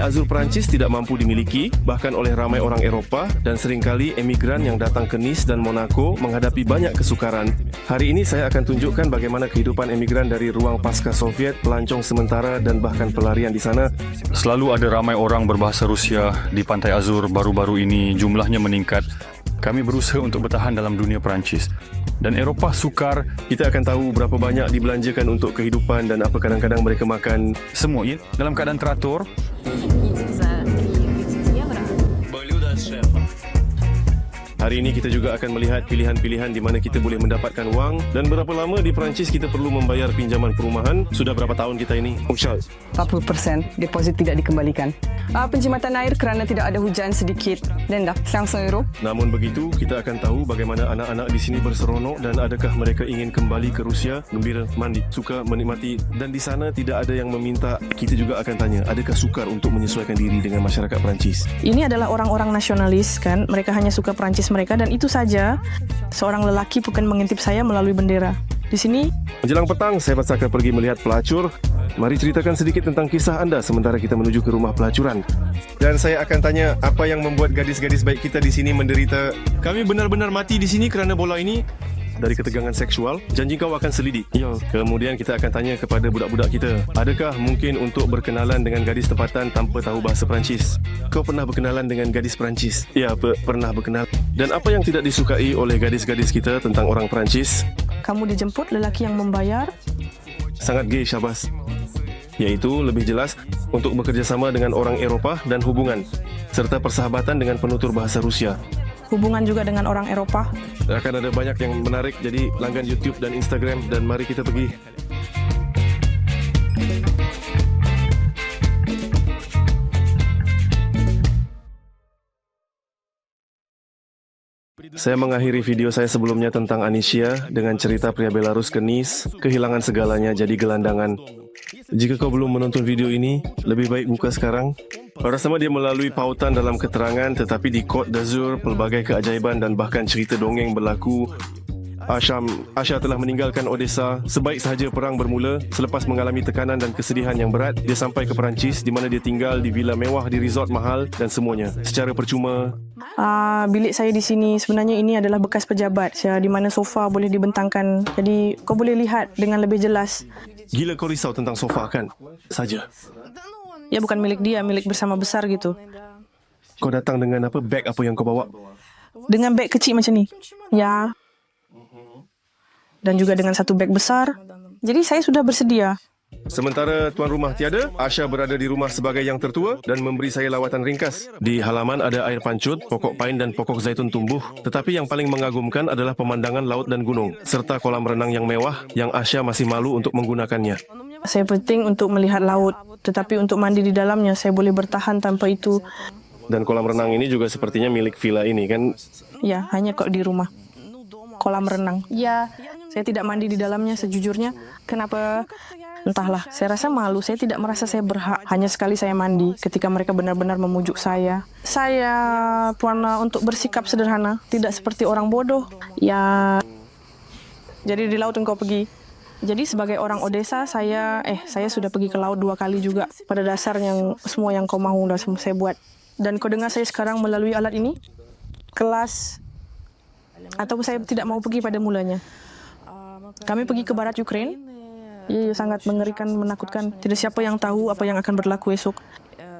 Azur Perancis tidak mampu dimiliki, bahkan oleh ramai orang Eropah dan seringkali emigran yang datang ke Nice dan Monaco menghadapi banyak kesukaran. Hari ini saya akan tunjukkan bagaimana kehidupan emigran dari ruang pasca Soviet, pelancong sementara dan bahkan pelarian di sana. Selalu ada ramai orang berbahasa Rusia di Pantai Azur. Baru-baru ini jumlahnya meningkat. Kami berusaha untuk bertahan dalam dunia Perancis. Dan Eropah sukar. Kita akan tahu berapa banyak dibelanjakan untuk kehidupan dan apa kadang-kadang mereka makan. Semua dalam keadaan teratur. Hari ini kita juga akan melihat pilihan-pilihan di mana kita boleh mendapatkan wang dan berapa lama di Perancis kita perlu membayar pinjaman perumahan. Sudah berapa tahun kita ini? 40% deposit tidak dikembalikan. Penjimatan air kerana tidak ada hujan sedikit. Denda, 500 euro. Namun begitu, kita akan tahu bagaimana anak-anak di sini berseronok dan adakah mereka ingin kembali ke Rusia, gembira, mandi, suka, menikmati. Dan di sana tidak ada yang meminta. Kita juga akan tanya, adakah sukar untuk menyesuaikan diri dengan masyarakat Perancis? Ini adalah orang-orang nasionalis kan, mereka hanya suka Perancis mereka dan itu saja. Seorang lelaki bukan mengintip saya melalui bendera. Di sini menjelang petang, saya akan pergi melihat pelacur. Mari ceritakan sedikit tentang kisah anda sementara kita menuju ke rumah pelacuran. Dan saya akan tanya apa yang membuat gadis-gadis baik kita di sini menderita. Kami benar-benar mati di sini kerana bola ini. Dari ketegangan seksual, janji kau akan selidiki. Ya. Kemudian kita akan tanya kepada budak-budak kita, adakah mungkin untuk berkenalan dengan gadis tempatan tanpa tahu bahasa Perancis? Kau pernah berkenalan dengan gadis Perancis? Ya, pernah berkenal. Dan apa yang tidak disukai oleh gadis-gadis kita tentang orang Perancis? kamu dijemput lelaki yang membayar. Sangat gay, Syabas. Yaitu lebih jelas untuk bekerjasama dengan orang Eropah dan hubungan, serta persahabatan dengan penutur bahasa Rusia. Hubungan juga dengan orang Eropah. Akan ada banyak yang menarik, jadi langgan YouTube dan Instagram dan mari kita pergi. Saya mengakhiri video saya sebelumnya tentang Anisia dengan cerita pria Belarus ke Nice, kehilangan segalanya jadi gelandangan. Jika kau belum menonton video ini, lebih baik buka sekarang. Rasanya dia melalui pautan dalam keterangan, tetapi di Côte d'Azur, pelbagai keajaiban dan bahkan cerita dongeng berlaku. Asha telah meninggalkan Odessa. Sebaik sahaja perang bermula, selepas mengalami tekanan dan kesedihan yang berat, dia sampai ke Perancis di mana dia tinggal di villa mewah di resort mahal dan semuanya secara percuma. Bilik saya di sini sebenarnya ini adalah bekas pejabat, di mana sofa boleh dibentangkan. Jadi kau boleh lihat dengan lebih jelas. Gila kau risau tentang sofa kan? Saja. Ya bukan milik dia, milik bersama besar gitu. Kau datang dengan apa? Beg apa yang kau bawa? Dengan beg kecil macam ni. Ya. Dan juga dengan satu beg besar. Jadi saya sudah bersedia. Sementara tuan rumah tiada, Asha berada di rumah sebagai yang tertua dan memberi saya lawatan ringkas. Di halaman ada air pancut, pokok pain dan pokok zaitun tumbuh. Tetapi yang paling mengagumkan adalah pemandangan laut dan gunung, serta kolam renang yang mewah yang Asha masih malu untuk menggunakannya. Saya penting untuk melihat laut, tetapi untuk mandi di dalamnya saya boleh bertahan tanpa itu. Dan kolam renang ini juga sepertinya milik villa ini kan? Ya, hanya kok di rumah. Kolam renang. Ya, saya tidak mandi di dalamnya sejujurnya. Kenapa? Entahlah, saya rasa malu. Saya tidak merasa saya berhak. Hanya sekali saya mandi ketika mereka benar-benar memujuk saya. Saya, tuan, untuk bersikap sederhana, tidak seperti orang bodoh. Ya, jadi di laut engkau pergi. Jadi sebagai orang Odessa, saya sudah pergi ke laut 2 kali juga. Pada dasarnya semua yang kau mahu dah saya buat. Dan kau dengar saya sekarang melalui alat ini? Kelas. Atau saya tidak mau pergi pada mulanya. Kami pergi ke barat Ukraine. Ya, sangat mengerikan, menakutkan. Tidak siapa yang tahu apa yang akan berlaku esok.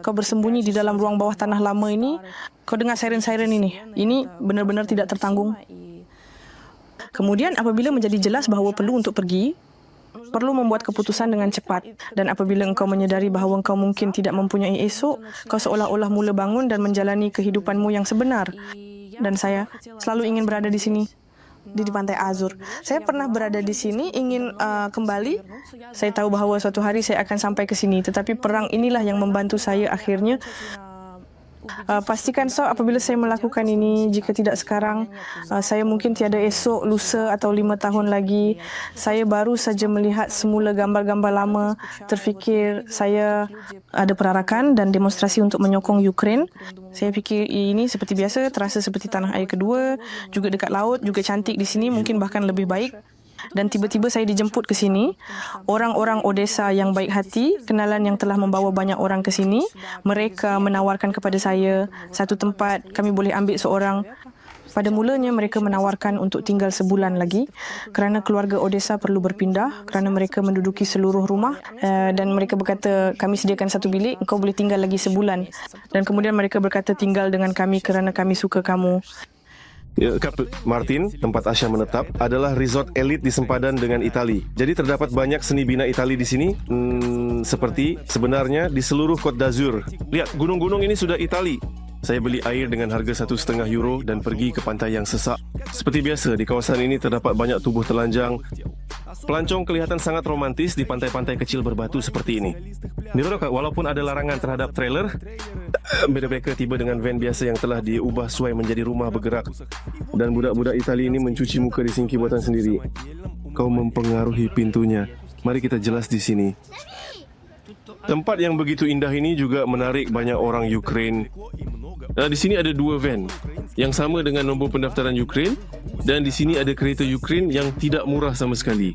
Kau bersembunyi di dalam ruang bawah tanah lama ini. Kau dengar siren-siren ini. Ini benar-benar tidak tertanggung. Kemudian apabila menjadi jelas bahawa perlu untuk pergi, perlu membuat keputusan dengan cepat. Dan apabila engkau menyedari bahawa engkau mungkin tidak mempunyai esok, kau seolah-olah mula bangun dan menjalani kehidupanmu yang sebenar. Dan saya selalu ingin berada di sini, di Pantai Azur. Saya pernah berada di sini, ingin kembali. Saya tahu bahawa suatu hari saya akan sampai ke sini, tetapi perang inilah yang membantu saya akhirnya. Pastikan apabila saya melakukan ini, jika tidak sekarang, saya mungkin tiada esok, lusa atau 5 tahun lagi. Saya baru saja melihat semula gambar-gambar lama, terfikir saya ada perarakan dan demonstrasi untuk menyokong Ukraine. Saya fikir ini seperti biasa, terasa seperti tanah air kedua, juga dekat laut, juga cantik di sini, mungkin bahkan lebih baik. Dan tiba-tiba saya dijemput ke sini. Orang-orang Odessa yang baik hati, kenalan yang telah membawa banyak orang ke sini. Mereka menawarkan kepada saya satu tempat, kami boleh ambil seorang. Pada mulanya mereka menawarkan untuk tinggal sebulan lagi kerana keluarga Odessa perlu berpindah kerana mereka menduduki seluruh rumah dan mereka berkata kami sediakan satu bilik, engkau boleh tinggal lagi sebulan. Dan kemudian mereka berkata tinggal dengan kami kerana kami suka kamu. Kap Martin, tempat Asha menetap, adalah resort elit di sempadan dengan Itali. Jadi terdapat banyak seni bina Itali di sini, seperti sebenarnya di seluruh Côte d'Azur. Lihat, gunung-gunung ini sudah Itali. Saya beli air dengan harga €1,5 dan pergi ke pantai yang sesak. Seperti biasa, di kawasan ini terdapat banyak tubuh telanjang. Pelancong kelihatan sangat romantis di pantai-pantai kecil berbatu seperti ini. Walaupun ada larangan terhadap trailer, mereka tiba dengan van biasa yang telah diubah sesuai menjadi rumah bergerak. Dan budak-budak Itali ini mencuci muka di sinki buatan sendiri. Kau mempengaruhi pintunya. Mari kita jelas di sini. Tempat yang begitu indah ini juga menarik banyak orang Ukraine. Di sini ada 2 van yang sama dengan nombor pendaftaran Ukraine dan di sini ada kereta Ukraine yang tidak murah sama sekali.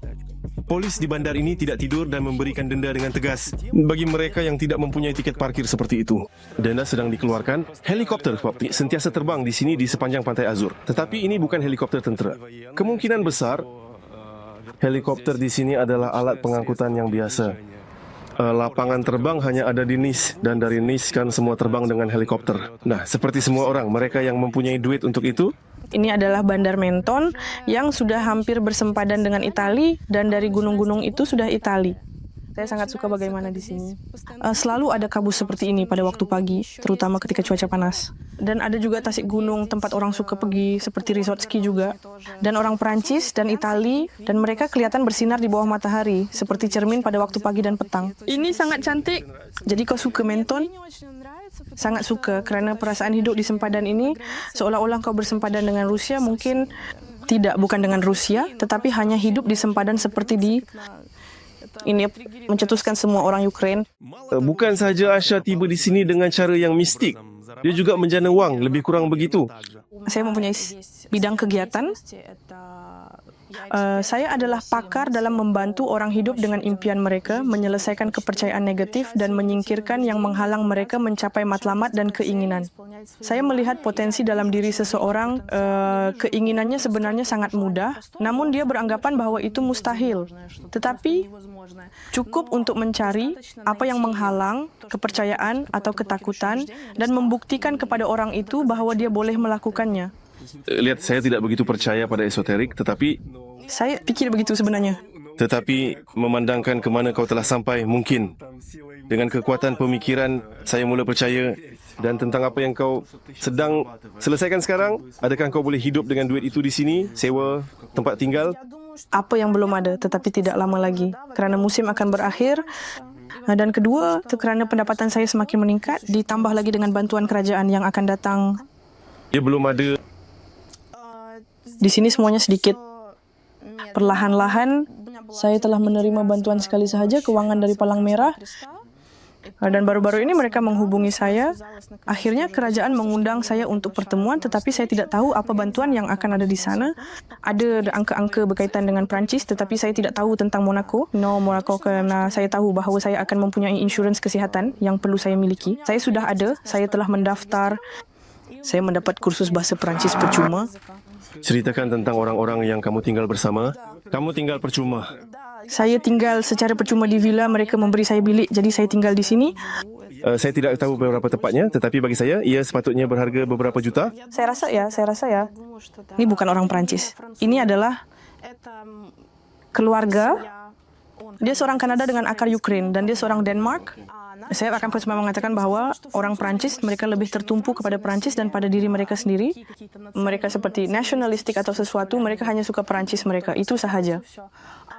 Polis di bandar ini tidak tidur dan memberikan denda dengan tegas bagi mereka yang tidak mempunyai tiket parkir seperti itu. Denda sedang dikeluarkan. Helikopter sentiasa terbang di sini di sepanjang pantai Azur. Tetapi ini bukan helikopter tentera. Kemungkinan besar helikopter di sini adalah alat pengangkutan yang biasa. Lapangan terbang hanya ada di Nice dan dari Nice kan semua terbang dengan helikopter. Nah, seperti semua orang, mereka yang mempunyai duit untuk itu. Ini adalah Bandar Menton yang sudah hampir bersempadan dengan Itali dan dari gunung-gunung itu sudah Itali. Saya sangat suka bagaimana di sini. Selalu ada kabut seperti ini pada waktu pagi, terutama ketika cuaca panas. Dan ada juga tasik gunung tempat orang suka pergi, seperti resort ski juga. Dan orang Perancis dan Itali, dan mereka kelihatan bersinar di bawah matahari, seperti cermin pada waktu pagi dan petang. Ini sangat cantik. Jadi kau suka Menton? Sangat suka, kerana perasaan hidup di sempadan ini, seolah-olah kau bersempadan dengan Rusia, mungkin tidak, bukan dengan Rusia, tetapi hanya hidup di sempadan seperti di... Ini mencetuskan semua orang Ukraine. Bukan sahaja Asha tiba di sini dengan cara yang mistik. Dia juga menjana wang, lebih kurang begitu. Saya mempunyai bidang kegiatan. Saya adalah pakar dalam membantu orang hidup dengan impian mereka, menyelesaikan kepercayaan negatif dan menyingkirkan yang menghalang mereka mencapai matlamat dan keinginan. Saya melihat potensi dalam diri seseorang, keinginannya sebenarnya sangat mudah, namun dia beranggapan bahwa itu mustahil. Tetapi cukup untuk mencari apa yang menghalang kepercayaan atau ketakutan dan membuktikan kepada orang itu bahwa dia boleh melakukannya. Lihat, saya tidak begitu percaya pada esoterik, tetapi saya pikir begitu sebenarnya. Tetapi memandangkan ke mana kau telah sampai, mungkin. Dengan kekuatan pemikiran, saya mula percaya. Dan tentang apa yang kau sedang selesaikan sekarang, adakah kau boleh hidup dengan duit itu di sini, sewa tempat tinggal? Apa yang belum ada, tetapi tidak lama lagi. Kerana musim akan berakhir. Dan kedua, kerana pendapatan saya semakin meningkat, ditambah lagi dengan bantuan kerajaan yang akan datang. Dia belum ada. Di sini semuanya sedikit. Perlahan-lahan, saya telah menerima bantuan sekali sahaja kewangan dari Palang Merah. Dan baru-baru ini mereka menghubungi saya. Akhirnya kerajaan mengundang saya untuk pertemuan, tetapi saya tidak tahu apa bantuan yang akan ada di sana. Ada angka-angka berkaitan dengan Perancis, tetapi saya tidak tahu tentang Monaco. Monaco kerana saya tahu bahawa saya akan mempunyai insurans kesihatan yang perlu saya miliki. Saya sudah ada, saya telah mendaftar. Saya mendapat kursus bahasa Perancis percuma. Ceritakan tentang orang-orang yang kamu tinggal bersama. Kamu tinggal percuma. Saya tinggal secara percuma di villa, mereka memberi saya bilik, jadi saya tinggal di sini. Saya tidak tahu berapa tepatnya, tetapi bagi saya, ia sepatutnya berharga beberapa juta. Saya rasa ya. Ini bukan orang Perancis. Ini adalah keluarga. Dia seorang Kanada dengan akar Ukraine dan dia seorang Denmark. Saya akan cuma mengatakan bahawa orang Perancis, mereka lebih tertumpu kepada Perancis dan pada diri mereka sendiri. Mereka seperti nasionalistik atau sesuatu, mereka hanya suka Perancis mereka, itu sahaja.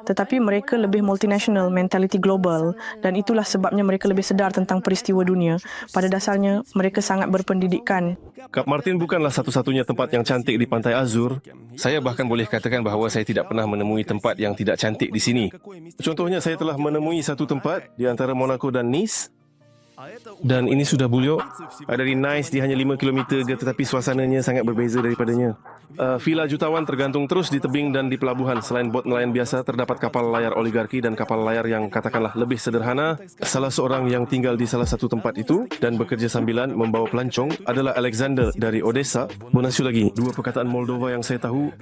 Tetapi mereka lebih multinational, mentality global, dan itulah sebabnya mereka lebih sedar tentang peristiwa dunia. Pada dasarnya, mereka sangat berpendidikan. Kap Martin bukanlah satu-satunya tempat yang cantik di Pantai Azur. Saya bahkan boleh katakan bahawa saya tidak pernah menemui tempat yang tidak cantik di sini. Contohnya, saya telah menemui satu tempat di antara Monaco dan Nice. Dan ini sudah Bulio. Dari Nice dia hanya 5 km je, tetapi suasananya sangat berbeza daripadanya. Villa jutawan tergantung terus di tebing dan di pelabuhan. Selain bot nelayan biasa, terdapat kapal layar oligarki dan kapal layar yang katakanlah lebih sederhana. Salah seorang yang tinggal di salah satu tempat itu dan bekerja sambilan membawa pelancong adalah Alexander dari Odessa. Bonasio lagi, 2 perkataan Moldova yang saya tahu.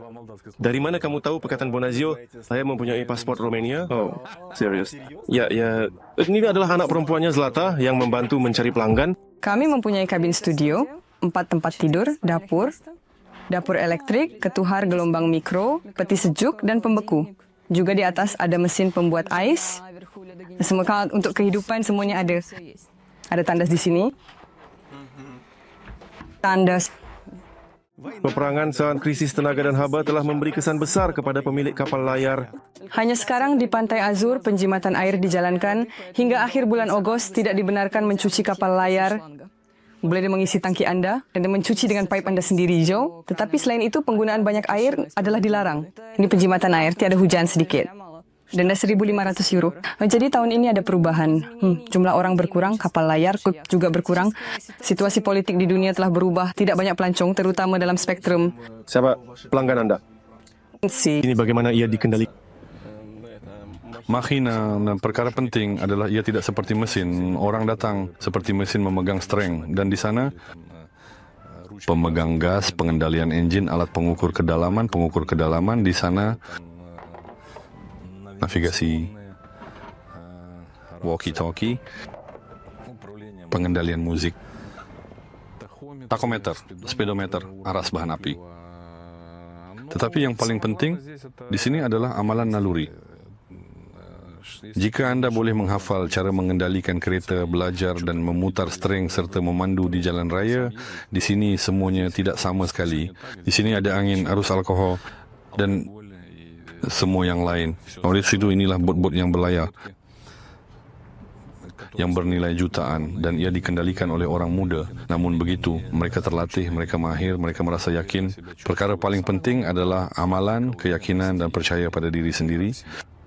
Dari mana kamu tahu perkataan Bonasio? Saya mempunyai pasport Romania. Oh, serius? Ya. Ini adalah anak perempuannya Zlata yang membantu mencari pelanggan. Kami mempunyai kabin studio, 4 tempat tidur, dapur elektrik, ketuhar gelombang mikro, peti sejuk, dan pembeku. Juga di atas ada mesin pembuat ais. Semua untuk kehidupan semuanya ada. Ada tandas di sini. Tandas. Peperangan saat krisis tenaga dan haba telah memberi kesan besar kepada pemilik kapal layar. Hanya sekarang di Pantai Azur, penjimatan air dijalankan. Hingga akhir bulan Ogos, tidak dibenarkan mencuci kapal layar. Boleh mengisi tangki anda dan mencuci dengan pipe anda sendiri, Joe. Tetapi selain itu, penggunaan banyak air adalah dilarang. Ini penjimatan air, tiada hujan sedikit. Denda €1.500. Jadi tahun ini ada perubahan. Jumlah orang berkurang, kapal layar juga berkurang. Situasi politik di dunia telah berubah. Tidak banyak pelancong, terutama dalam spektrum. Siapa pelanggan anda? Ini bagaimana ia dikendalikan? Makina dan perkara penting adalah ia tidak seperti mesin. Orang datang seperti mesin memegang streng. Dan di sana, pemegang gas, pengendalian enjin, alat pengukur kedalaman di sana, navigasi, walkie-talkie, pengendalian musik, takometer, speedometer, aras bahan api. Tetapi yang paling penting di sini adalah amalan naluri. Jika anda boleh menghafal cara mengendalikan kereta, belajar dan memutar streng serta memandu di jalan raya, di sini semuanya tidak sama sekali. Di sini ada angin, arus alkohol dan semua yang lain. Oleh situ inilah bot-bot yang berlayar, yang bernilai jutaan dan ia dikendalikan oleh orang muda. Namun begitu, mereka terlatih, mereka mahir, mereka merasa yakin. Perkara paling penting adalah amalan, keyakinan dan percaya pada diri sendiri.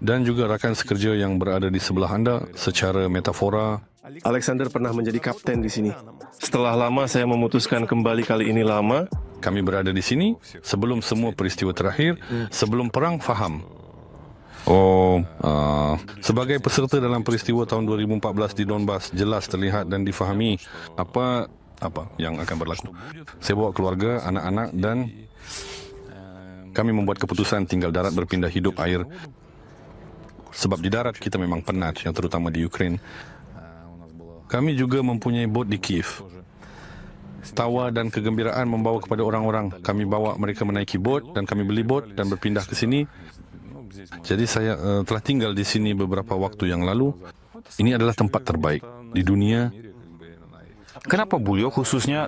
Dan juga rakan sekerja yang berada di sebelah anda secara metafora. Alexander pernah menjadi kapten di sini. Setelah lama saya memutuskan kembali kali ini lama. Kami berada di sini sebelum semua peristiwa terakhir, sebelum perang faham. Sebagai peserta dalam peristiwa tahun 2014 di Donbas, jelas terlihat dan difahami apa yang akan berlaku. Saya bawa keluarga, anak-anak dan kami membuat keputusan tinggal darat berpindah hidup air. Sebab di darat kita memang penat, yang terutama di Ukraine. Kami juga mempunyai bot di Kiev. Tawa dan kegembiraan membawa kepada orang-orang. Kami bawa mereka menaiki bot dan kami beli bot dan berpindah ke sini. Jadi saya telah tinggal di sini beberapa waktu yang lalu. Ini adalah tempat terbaik di dunia. Kenapa Bulio khususnya?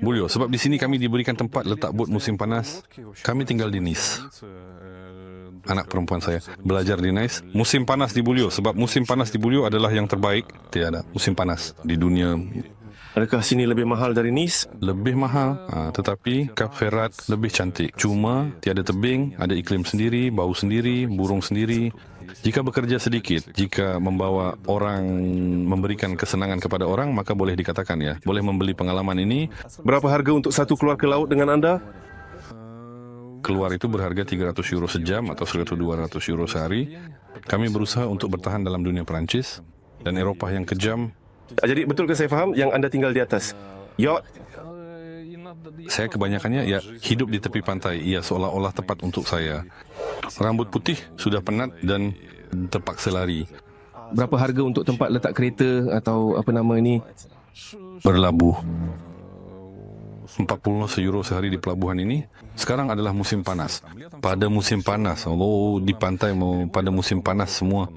Bulio, sebab di sini kami diberikan tempat letak bot musim panas. Kami tinggal di Nice. Anak perempuan saya belajar di Nice. Musim panas di Bulio, sebab musim panas di Bulio adalah yang terbaik. Tiada musim panas di dunia. Adakah sini lebih mahal dari Nice? Lebih mahal, tetapi Kap Ferrat lebih cantik. Cuma tiada tebing, ada iklim sendiri, bau sendiri, burung sendiri. Jika bekerja sedikit, jika membawa orang, memberikan kesenangan kepada orang, maka boleh dikatakan ya, boleh membeli pengalaman ini. Berapa harga untuk satu keluar ke laut dengan anda? Keluar itu berharga €300 sejam atau €1,200 sehari. Kami berusaha untuk bertahan dalam dunia Perancis dan Eropah yang kejam. Jadi betul ke saya faham yang anda tinggal di atas yacht? Saya kebanyakannya ya hidup di tepi pantai. Ia seolah-olah tepat untuk saya. Rambut putih sudah penat dan terpaksa lari. Berapa harga untuk tempat letak kereta atau apa nama ini? Berlabuh. €40 sehari di pelabuhan ini. Sekarang adalah musim panas. Pada musim panas, di pantai mau pada musim panas semua.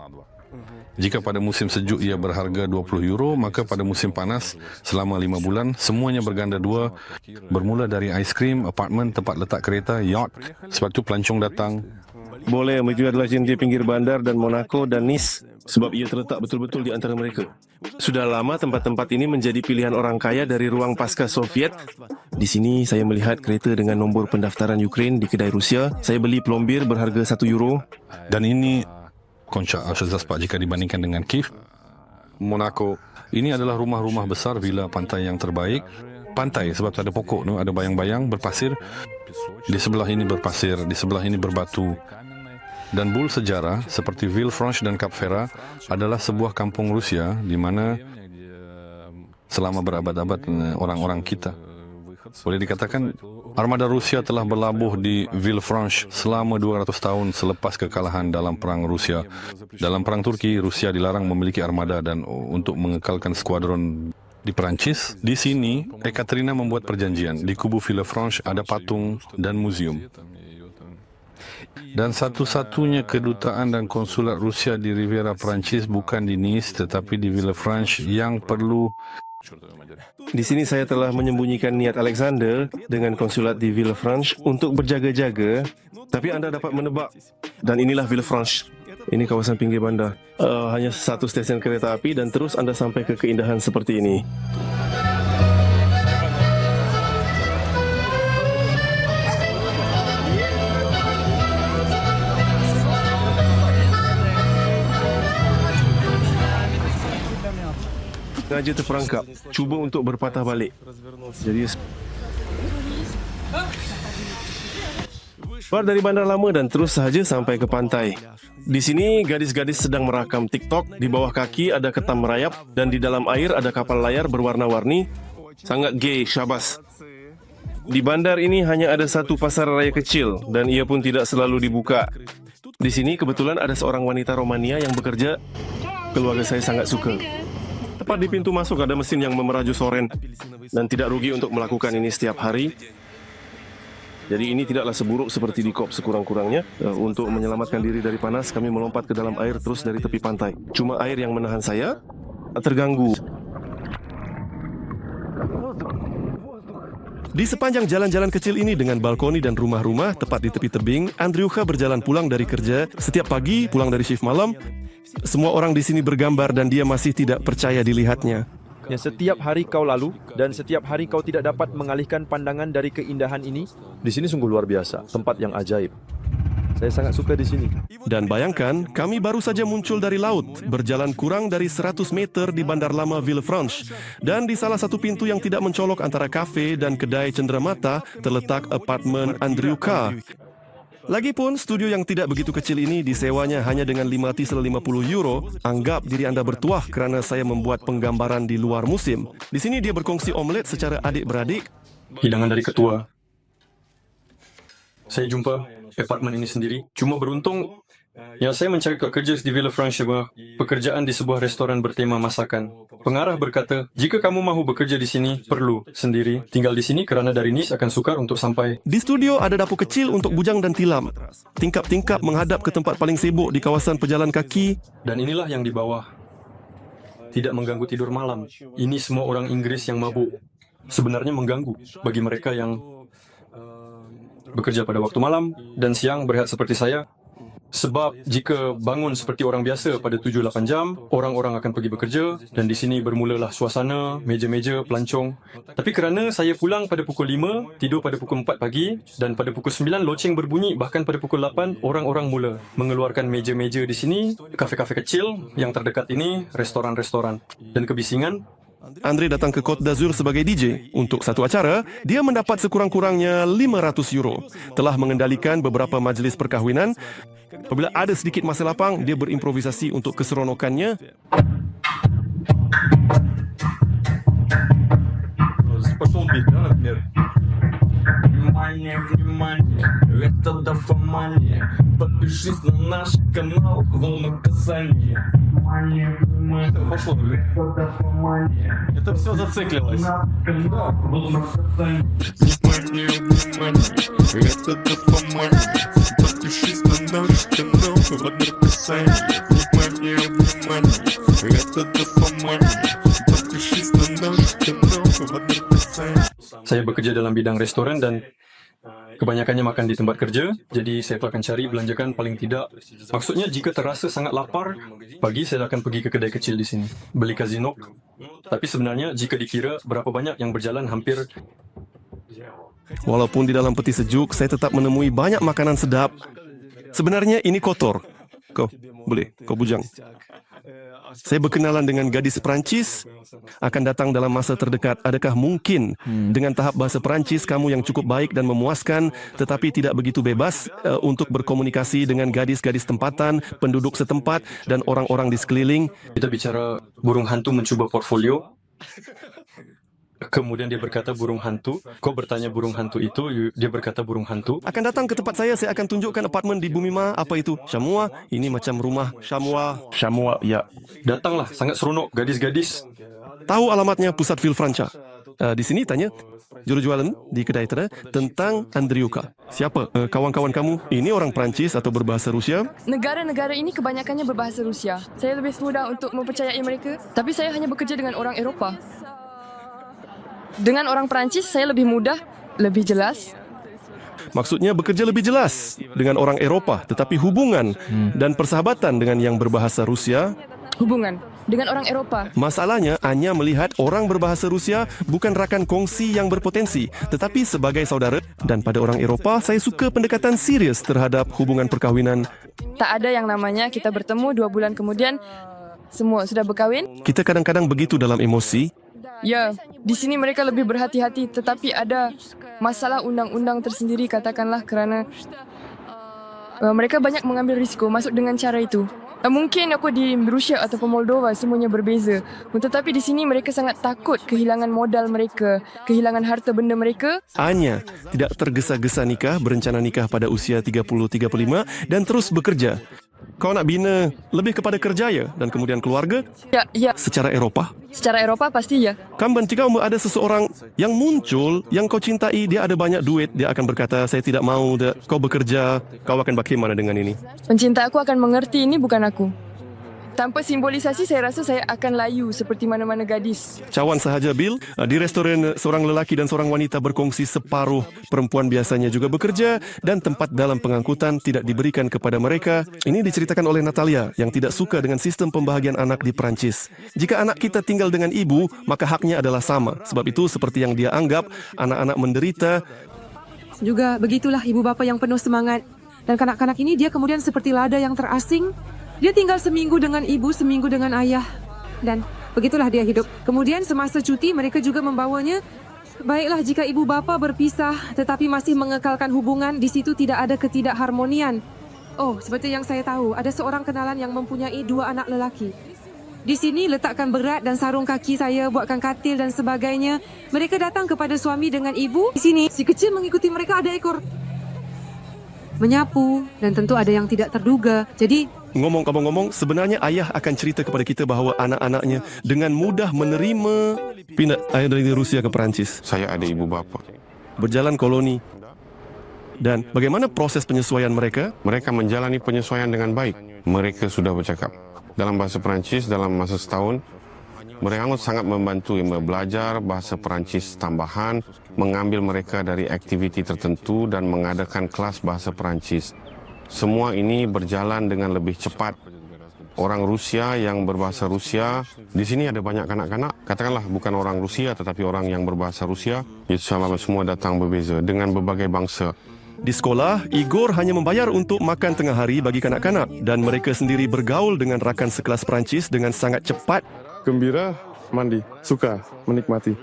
Jika pada musim sejuk ia berharga €20, maka pada musim panas selama 5 bulan semuanya berganda dua. Bermula dari aiskrim, apartmen, tempat letak kereta, yacht. Sebab itu pelancong datang. Boleh, itu adalah di pinggir bandar dan Monaco dan Nice. Sebab ia terletak betul-betul di antara mereka. Sudah lama tempat-tempat ini menjadi pilihan orang kaya dari ruang pasca Soviet. Di sini saya melihat kereta dengan nombor pendaftaran Ukraine di kedai Rusia. Saya beli plombir berharga €1. Dan ini Koncha Alshazaspa jika dibandingkan dengan Kiev. Monaco. Ini adalah rumah-rumah besar villa pantai yang terbaik. Pantai sebab tak ada pokok, no? Ada bayang-bayang berpasir. Di sebelah ini berpasir, di sebelah ini berbatu. Dan bul sejarah seperti Villefranche dan Cap Ferrat adalah sebuah kampung Rusia di mana selama berabad-abad orang-orang kita. Boleh dikatakan armada Rusia telah berlabuh di Villefranche selama 200 tahun selepas kekalahan dalam Perang Rusia. Dalam Perang Turki, Rusia dilarang memiliki armada dan untuk mengekalkan skuadron di Perancis. Di sini, Ekaterina membuat perjanjian. Di kubu Villefranche ada patung dan muzium. Dan satu-satunya kedutaan dan konsulat Rusia di Riviera Perancis bukan di Nice tetapi di Villefranche yang perlu. Di sini saya telah menyembunyikan niat Alexander dengan konsulat di Villefranche untuk berjaga-jaga, tapi anda dapat menebak. Dan inilah Villefranche. Ini kawasan pinggir bandar. Hanya satu stesen kereta api dan terus anda sampai ke keindahan seperti ini. Sengaja terperangkap, cuba untuk berpatah balik. Jadi keluar dari bandar lama dan terus sahaja sampai ke pantai. Di sini gadis-gadis sedang merakam TikTok. Di bawah kaki ada ketam merayap dan di dalam air ada kapal layar berwarna-warni. Sangat gay, syabas. Di bandar ini hanya ada satu pasar raya kecil dan ia pun tidak selalu dibuka. Di sini kebetulan ada seorang wanita Romania yang bekerja. Keluarga saya sangat suka. Tepat di pintu masuk ada mesin yang memeraju soren dan tidak rugi untuk melakukan ini setiap hari. Jadi ini tidaklah seburuk seperti di Kop sekurang-kurangnya. Untuk menyelamatkan diri dari panas, kami melompat ke dalam air terus dari tepi pantai. Cuma air yang menahan saya terganggu. Di sepanjang jalan-jalan kecil ini dengan balkoni dan rumah-rumah tepat di tepi tebing, Andriuka berjalan pulang dari kerja setiap pagi, pulang dari shift malam. Semua orang di sini bergambar dan dia masih tidak percaya dilihatnya. Yang setiap hari kau lalu dan setiap hari kau tidak dapat mengalihkan pandangan dari keindahan ini. Di sini sungguh luar biasa, tempat yang ajaib. Saya sangat suka di sini. Dan bayangkan, kami baru saja muncul dari laut, berjalan kurang dari 100 meter di bandar lama Villefranche. Dan di salah satu pintu yang tidak mencolok antara kafe dan kedai cenderamata terletak apartemen Andriuka. Lagipun, studio yang tidak begitu kecil ini disewanya hanya dengan 50 euro. Anggap diri anda bertuah kerana saya membuat penggambaran di luar musim. Di sini dia berkongsi omelet secara adik-beradik. Hidangan dari ketua. Saya jumpa apartmen ini sendiri. Cuma beruntung, saya mencari kerja di Villefranche, pekerjaan di sebuah restoran bertema masakan. Pengarah berkata, jika kamu mahu bekerja di sini, perlu sendiri tinggal di sini kerana dari Nice akan sukar untuk sampai. Di studio ada dapur kecil untuk bujang dan tilam. Tingkap-tingkap menghadap ke tempat paling sibuk di kawasan pejalan kaki. Dan inilah yang di bawah. Tidak mengganggu tidur malam. Ini semua orang Inggris yang mabuk. Sebenarnya mengganggu bagi mereka yang bekerja pada waktu malam dan siang berehat seperti saya. Sebab jika bangun seperti orang biasa pada 7-8 jam, orang-orang akan pergi bekerja dan di sini bermulalah suasana, meja-meja, pelancong. Tapi kerana saya pulang pada pukul 5, tidur pada pukul 4 pagi dan pada pukul 9 loceng berbunyi, bahkan pada pukul 8 orang-orang mula mengeluarkan meja-meja di sini, kafe-kafe kecil yang terdekat ini, restoran-restoran dan kebisingan. Andre datang ke Côte d'Azur sebagai DJ. Untuk satu acara, dia mendapat sekurang-kurangnya 500 euro. Telah mengendalikan beberapa majlis perkahwinan. Apabila ada sedikit masa lapang, dia berimprovisasi untuk keseronokannya. Внимание, это дофамания. Подпишись на наш канал, волну касания. Пошло. Это дофамания. Это все зациклилось. Внимание, это дофамания. Подпишись на наш канал, волну касания. Внимание, это дофамания. Подпишись на наш канал, волну касания. Saya bekerja dalam bidang restoran dan kebanyakannya makan di tempat kerja, jadi saya akan cari belanjakan paling tidak. Maksudnya jika terasa sangat lapar, pagi saya akan pergi ke kedai kecil di sini, beli kazinok. Tapi sebenarnya jika dikira berapa banyak yang berjalan hampir. Walaupun di dalam peti sejuk, saya tetap menemui banyak makanan sedap. Sebenarnya ini kotor. Kau boleh, kau bujang. Saya berkenalan dengan gadis Perancis akan datang dalam masa terdekat. Adakah mungkin dengan tahap bahasa Perancis kamu yang cukup baik dan memuaskan tetapi tidak begitu bebas untuk berkomunikasi dengan gadis-gadis tempatan, penduduk setempat dan orang-orang di sekeliling? Kita bicara burung hantu mencuba portfolio. Kemudian dia berkata burung hantu. Kau bertanya burung hantu itu, dia berkata burung hantu. Akan datang ke tempat saya akan tunjukkan apartmen di Bumima. Apa itu? Chamois. Ini macam rumah Chamois. Chamois, ya. Datanglah, sangat seronok, gadis-gadis. Tahu alamatnya pusat Villefranche. Di sini tanya juru jualan di kedai tentang Andriuka. Siapa kawan-kawan kamu? Ini orang Perancis atau berbahasa Rusia? Negara-negara ini kebanyakannya berbahasa Rusia. Saya lebih mudah untuk mempercayai mereka, tapi saya hanya bekerja dengan orang Eropah. Dengan orang Perancis, saya lebih mudah, lebih jelas. Maksudnya bekerja lebih jelas dengan orang Eropah, tetapi hubungan dan persahabatan dengan yang berbahasa Rusia. Hubungan dengan orang Eropah. Masalahnya, Anya melihat orang berbahasa Rusia bukan rakan kongsi yang berpotensi, tetapi sebagai saudara. Dan pada orang Eropah, saya suka pendekatan serius terhadap hubungan perkahwinan. Tak ada yang namanya kita bertemu 2 bulan kemudian, semua sudah berkahwin. Kita kadang-kadang begitu dalam emosi. Ya, di sini mereka lebih berhati-hati, tetapi ada masalah undang-undang tersendiri katakanlah kerana mereka banyak mengambil risiko masuk dengan cara itu. Mungkin aku di Rusia atau Moldova semuanya berbeza, tetapi di sini mereka sangat takut kehilangan modal mereka, kehilangan harta benda mereka. Anya tidak tergesa-gesa nikah, berencana nikah pada usia 30-35 dan terus bekerja. Kau nak bina lebih kepada kerjaya dan kemudian keluarga? Ya. Secara Eropah? Secara Eropah pasti ya. Kamban, jika ada seseorang yang muncul, yang kau cintai, dia ada banyak duit, dia akan berkata, saya tidak mau, kau bekerja, kau akan bagaimana dengan ini? Pencinta aku akan mengerti ini bukan aku. Tanpa simbolisasi, saya rasa saya akan layu seperti mana-mana gadis. Cawan sahaja, Bill. Di restoran, seorang lelaki dan seorang wanita berkongsi separuh. Perempuan biasanya juga bekerja dan tempat dalam pengangkutan tidak diberikan kepada mereka. Ini diceritakan oleh Natalia yang tidak suka dengan sistem pembahagian anak di Perancis. Jika anak kita tinggal dengan ibu, maka haknya adalah sama. Sebab itu, seperti yang dia anggap, anak-anak menderita. Juga begitulah ibu bapa yang penuh semangat. Dan kanak-kanak ini dia kemudian seperti lada yang terasing. Dia tinggal seminggu dengan ibu, seminggu dengan ayah. Dan begitulah dia hidup. Kemudian semasa cuti mereka juga membawanya. Baiklah jika ibu bapa berpisah tetapi masih mengekalkan hubungan, di situ tidak ada ketidakharmonian. Oh, seperti yang saya tahu, ada seorang kenalan yang mempunyai 2 anak lelaki. Di sini letakkan berat dan sarung kaki saya, buatkan katil dan sebagainya. Mereka datang kepada suami dengan ibu. Di sini si kecil mengikuti mereka, ada ekor menyapu dan tentu ada yang tidak terduga. Jadi Ngomong-ngomong, sebenarnya ayah akan cerita kepada kita bahawa anak-anaknya dengan mudah menerima pindah dari Rusia ke Perancis. Saya ada ibu bapa. Berjalan koloni. Dan bagaimana proses penyesuaian mereka? Mereka menjalani penyesuaian dengan baik. Mereka sudah bercakap dalam bahasa Perancis dalam masa setahun. Mereka sangat membantu belajar bahasa Perancis tambahan, mengambil mereka dari aktiviti tertentu dan mengadakan kelas bahasa Perancis. Semua ini berjalan dengan lebih cepat. Orang Rusia yang berbahasa Rusia, di sini ada banyak kanak-kanak, katakanlah bukan orang Rusia tetapi orang yang berbahasa Rusia, semua datang berbeza dengan berbagai bangsa. Di sekolah, Igor hanya membayar untuk makan tengah hari bagi kanak-kanak dan mereka sendiri bergaul dengan rakan sekelas Perancis dengan sangat cepat. Gembira, mandi, suka, menikmati.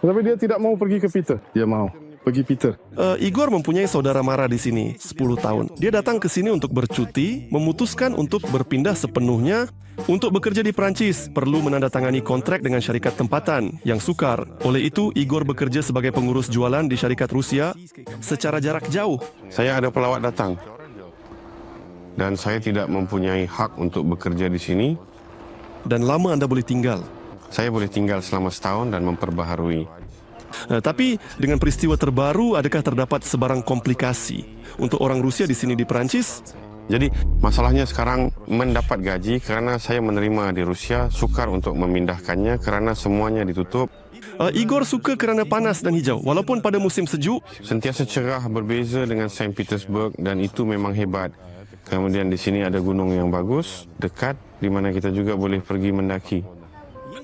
Tetapi dia tidak mau pergi ke Peter. Dia mau pergi Peter. Igor mempunyai saudara mara di sini, 10 tahun. Dia datang ke sini untuk bercuti, memutuskan untuk berpindah sepenuhnya. Untuk bekerja di Perancis, perlu menandatangani kontrak dengan syarikat tempatan yang sukar. Oleh itu, Igor bekerja sebagai pengurus jualan di syarikat Rusia secara jarak jauh. Saya ada pelawat datang. Dan saya tidak mempunyai hak untuk bekerja di sini. Dan lama anda boleh tinggal. Saya boleh tinggal selama setahun dan memperbaharui. Tapi dengan peristiwa terbaru, adakah terdapat sebarang komplikasi untuk orang Rusia di sini di Perancis? Jadi masalahnya sekarang mendapat gaji kerana saya menerima di Rusia, sukar untuk memindahkannya kerana semuanya ditutup. Igor suka kerana panas dan hijau, walaupun pada musim sejuk. Sentiasa cerah berbeza dengan St. Petersburg dan itu memang hebat. Kemudian di sini ada gunung yang bagus, dekat, di mana kita juga boleh pergi mendaki.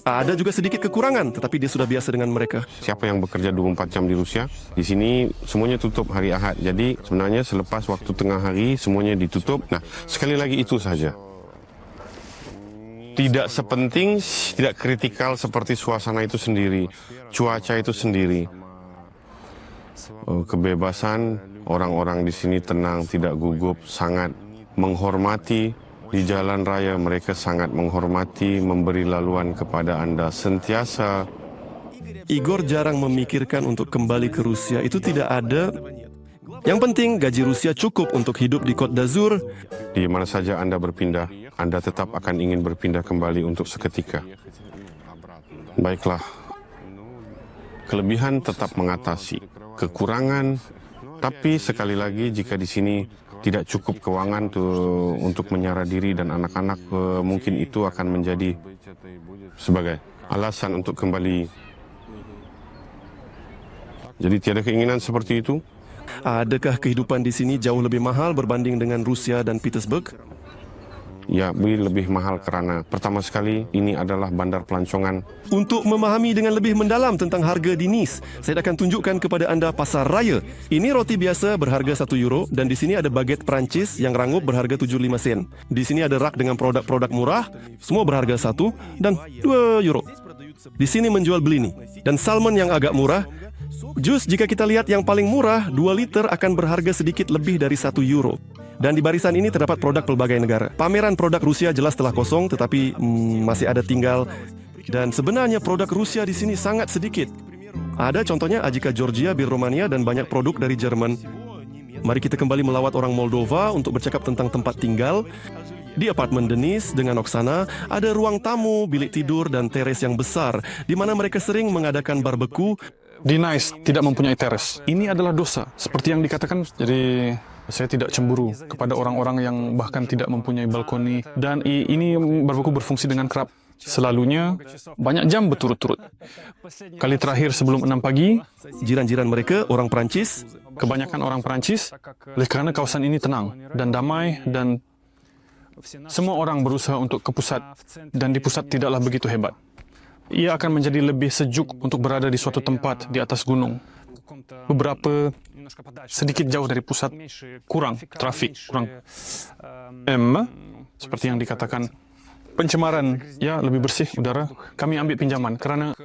Ada juga sedikit kekurangan, tetapi dia sudah biasa dengan mereka. Siapa yang bekerja 24 jam di Rusia? Di sini semuanya tutup hari Ahad. Jadi sebenarnya selepas waktu tengah hari semuanya ditutup. Nah, sekali lagi itu saja. tidak sepenting, tidak kritikal seperti suasana itu sendiri, cuaca itu sendiri. Kebebasan, orang-orang di sini tenang, tidak gugup, sangat menghormati. Di jalan raya mereka sangat menghormati, memberi laluan kepada Anda sentiasa. Igor jarang memikirkan untuk kembali ke Rusia, itu tidak ada. Yang penting gaji Rusia cukup untuk hidup di Côte d'Azur. Di mana saja Anda berpindah, Anda tetap akan ingin berpindah kembali untuk seketika. Baiklah, kelebihan tetap mengatasi kekurangan, tapi sekali lagi jika di sini tidak cukup keuangan untuk menyara diri dan anak-anak, mungkin itu akan menjadi sebagai alasan untuk kembali. Jadi tiada keinginan seperti itu? Adakah kehidupan di sini jauh lebih mahal berbanding dengan Rusia dan Petersburg? Ya, lebih mahal karena pertama sekali ini adalah bandar pelancongan. Untuk memahami dengan lebih mendalam tentang harga di Nice, saya akan tunjukkan kepada anda pasar raya. Ini roti biasa berharga €1 dan di sini ada baguette Prancis yang rangup berharga 75 sen. Di sini ada rak dengan produk-produk murah, semua berharga 1 dan €2. Di sini menjual belini dan salmon yang agak murah. Jus jika kita lihat yang paling murah 2 liter akan berharga sedikit lebih dari €1. Dan di barisan ini terdapat produk pelbagai negara. Pameran produk Rusia jelas telah kosong, tetapi masih ada tinggal. Dan sebenarnya produk Rusia di sini sangat sedikit. Ada contohnya Ajika Georgia, bir Romania, dan banyak produk dari Jerman. Mari kita kembali melawat orang Moldova untuk bercakap tentang tempat tinggal. Di apartemen Denis dengan Oksana, ada ruang tamu, bilik tidur, dan teres yang besar, di mana mereka sering mengadakan barbeku. Di Nice tidak mempunyai teres. Ini adalah dosa, seperti yang dikatakan. Jadi saya tidak cemburu kepada orang-orang yang bahkan tidak mempunyai balkoni. Dan ini barbeku berfungsi dengan kerap. Selalunya banyak jam berturut-turut. Kali terakhir sebelum 6 pagi, jiran-jiran mereka orang Perancis. Kebanyakan orang Perancis, oleh kerana kawasan ini tenang dan damai dan semua orang berusaha untuk ke pusat dan di pusat tidaklah begitu hebat. Ia akan menjadi lebih sejuk untuk berada di suatu tempat di atas gunung. Beberapa sedikit jauh dari pusat, kurang trafik, kurang seperti yang dikatakan pencemaran, ya lebih bersih udara. Kami ambil pinjaman kerana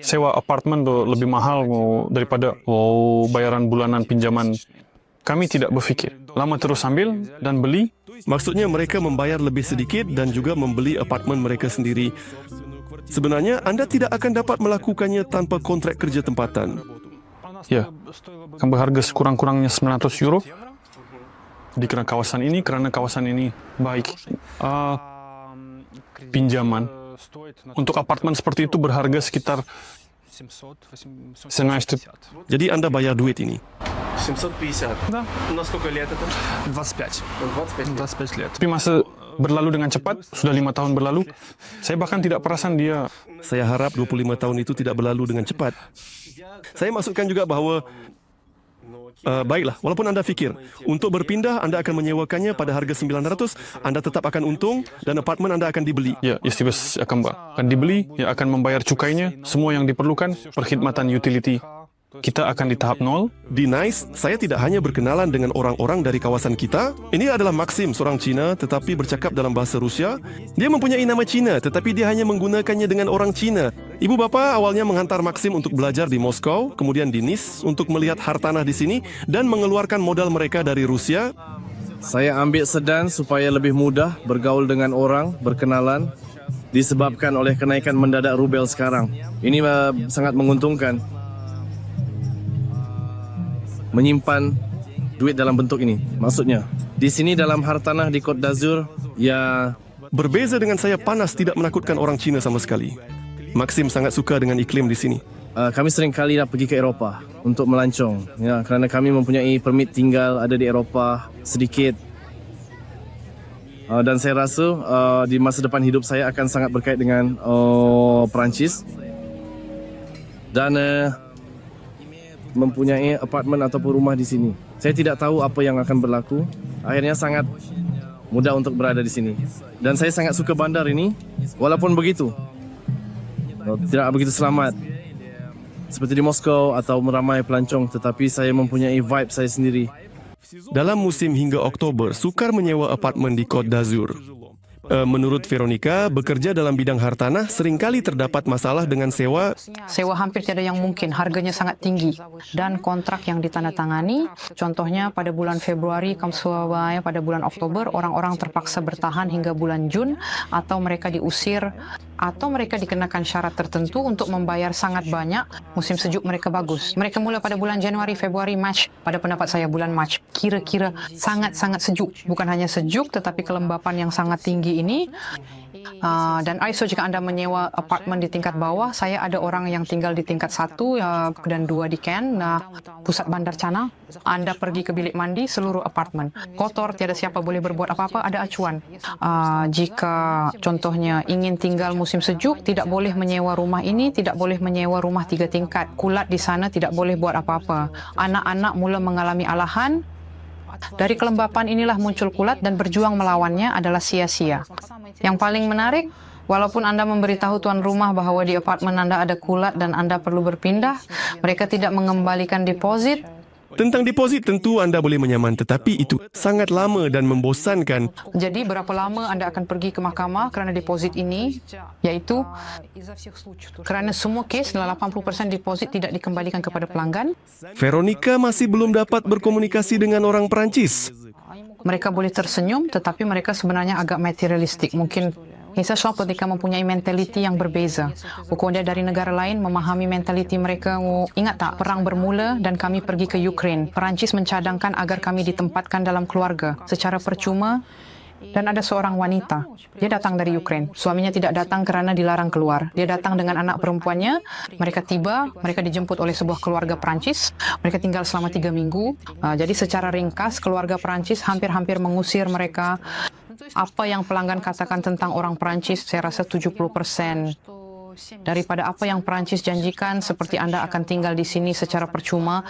sewa apartemen lebih mahal daripada bayaran bulanan pinjaman. Kami tidak berfikir, lama terus ambil dan beli. Maksudnya mereka membayar lebih sedikit dan juga membeli apartemen mereka sendiri. Sebenarnya anda tidak akan dapat melakukannya tanpa kontrak kerja tempatan. Ya, akan berharga sekurang-kurangnya €900 di kawasan ini, kerana kawasan ini baik. Pinjaman untuk apartemen seperti itu berharga sekitar Jadi anda bayar duit ini. 750. Насколько лет это? 25. 25 лет. Tapi masa berlalu dengan cepat, sudah 5 tahun berlalu. Saya bahkan tidak perasan dia. Saya harap 25 tahun itu tidak berlalu dengan cepat. Saya maksudkan juga bahawa baiklah, walaupun anda fikir untuk berpindah anda akan menyewakannya pada harga 900, anda tetap akan untung dan apartemen anda akan dibeli. Ya, istibas akan dibeli, ya akan membayar cukainya, semua yang diperlukan, perkhidmatan utility. Kita akan di tahap 0. Di Nice, saya tidak hanya berkenalan dengan orang-orang dari kawasan kita. Ini adalah Maxim, seorang Cina tetapi bercakap dalam bahasa Rusia. Dia mempunyai nama Cina tetapi dia hanya menggunakannya dengan orang Cina. Ibu bapa awalnya menghantar Maxim untuk belajar di Moskow, kemudian di Nice untuk melihat hartanah di sini dan mengeluarkan modal mereka dari Rusia. Saya ambil sedan supaya lebih mudah bergaul dengan orang, berkenalan, disebabkan oleh kenaikan mendadak rubel sekarang. Ini sangat menguntungkan. Menyimpan duit dalam bentuk ini. Maksudnya, di sini dalam hartanah di Côte d'Azur, ya... Berbeza dengan saya, panas tidak menakutkan orang Cina sama sekali. Maxim sangat suka dengan iklim di sini. Kami sering kali dah pergi ke Eropah untuk melancong. Ya, kerana kami mempunyai permit tinggal ada di Eropah sedikit. Dan saya rasa di masa depan hidup saya akan sangat berkait dengan Perancis. Dan... mempunyai apartemen ataupun rumah di sini. Saya tidak tahu apa yang akan berlaku. Akhirnya sangat mudah untuk berada di sini. Dan saya sangat suka bandar ini. Walaupun begitu, tidak begitu selamat. Seperti di Moskow atau meramai pelancong, tetapi saya mempunyai vibe saya sendiri. Dalam musim hingga Oktober, sukar menyewa apartmen di Côte d'Azur. Menurut Veronica, bekerja dalam bidang hartanah seringkali terdapat masalah dengan sewa. Sewa hampir tiada yang mungkin, harganya sangat tinggi. Dan kontrak yang ditandatangani, contohnya pada bulan Februari, pada bulan Oktober, orang-orang terpaksa bertahan hingga bulan Jun, atau mereka diusir, atau mereka dikenakan syarat tertentu untuk membayar sangat banyak. Musim sejuk mereka bagus. Mereka mula pada bulan Januari, Februari, Mac. Pada pendapat saya, bulan Mac kira-kira sangat-sangat sejuk. Bukan hanya sejuk, tetapi kelembapan yang sangat tinggi ini. Dan ISO jika anda menyewa apartmen di tingkat bawah, saya ada orang yang tinggal di tingkat 1 dan 2 di Cairns, pusat bandar Cana. Anda pergi ke bilik mandi, seluruh apartmen kotor, tiada siapa boleh berbuat apa-apa, ada acuan. Jika contohnya ingin tinggal musim sejuk, tidak boleh menyewa rumah ini, tidak boleh menyewa rumah 3 tingkat. Kulat di sana tidak boleh buat apa-apa. Anak-anak mula mengalami alahan. Dari kelembapan inilah muncul kulat dan berjuang melawannya adalah sia-sia. Yang paling menarik, walaupun anda memberitahu tuan rumah bahawa di apartmen anda ada kulat dan anda perlu berpindah, mereka tidak mengembalikan deposit. Tentang deposit tentu anda boleh menyaman, tetapi itu sangat lama dan membosankan. Jadi berapa lama anda akan pergi ke mahkamah kerana deposit ini? Iaitu kerana semua kes 80% deposit tidak dikembalikan kepada pelanggan. Veronica masih belum dapat berkomunikasi dengan orang Perancis. Mereka boleh tersenyum, tetapi mereka sebenarnya agak materialistik. Mungkin sesuatu ketika mempunyai mentaliti yang berbeza. Hukum dia dari negara lain memahami mentaliti mereka. Ingat tak, perang bermula dan kami pergi ke Ukraine. Perancis mencadangkan agar kami ditempatkan dalam keluarga secara percuma. Dan ada seorang wanita, dia datang dari Ukraine. Suaminya tidak datang kerana dilarang keluar. Dia datang dengan anak perempuannya. Mereka tiba, mereka dijemput oleh sebuah keluarga Perancis. Mereka tinggal selama 3 minggu. Jadi secara ringkas, keluarga Perancis hampir-hampir mengusir mereka. Apa yang pelanggan katakan tentang orang Perancis, saya rasa 70%. Daripada apa yang Perancis janjikan, seperti anda akan tinggal di sini secara percuma,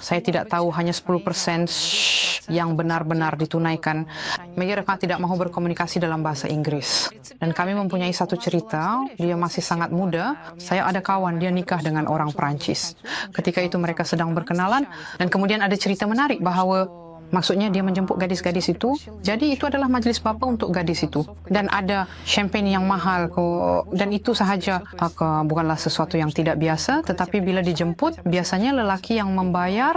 saya tidak tahu, hanya 10% yang benar-benar ditunaikan. Mereka tidak mahu berkomunikasi dalam bahasa Inggris. Dan kami mempunyai satu cerita, dia masih sangat muda. Saya ada kawan, dia nikah dengan orang Perancis. Ketika itu mereka sedang berkenalan, dan kemudian ada cerita menarik bahawa maksudnya dia menjemput gadis-gadis itu. Jadi itu adalah majlis bapa untuk gadis itu. Dan ada champagne yang mahal. Dan itu sahaja bukanlah sesuatu yang tidak biasa. Tetapi bila dijemput, biasanya lelaki yang membayar.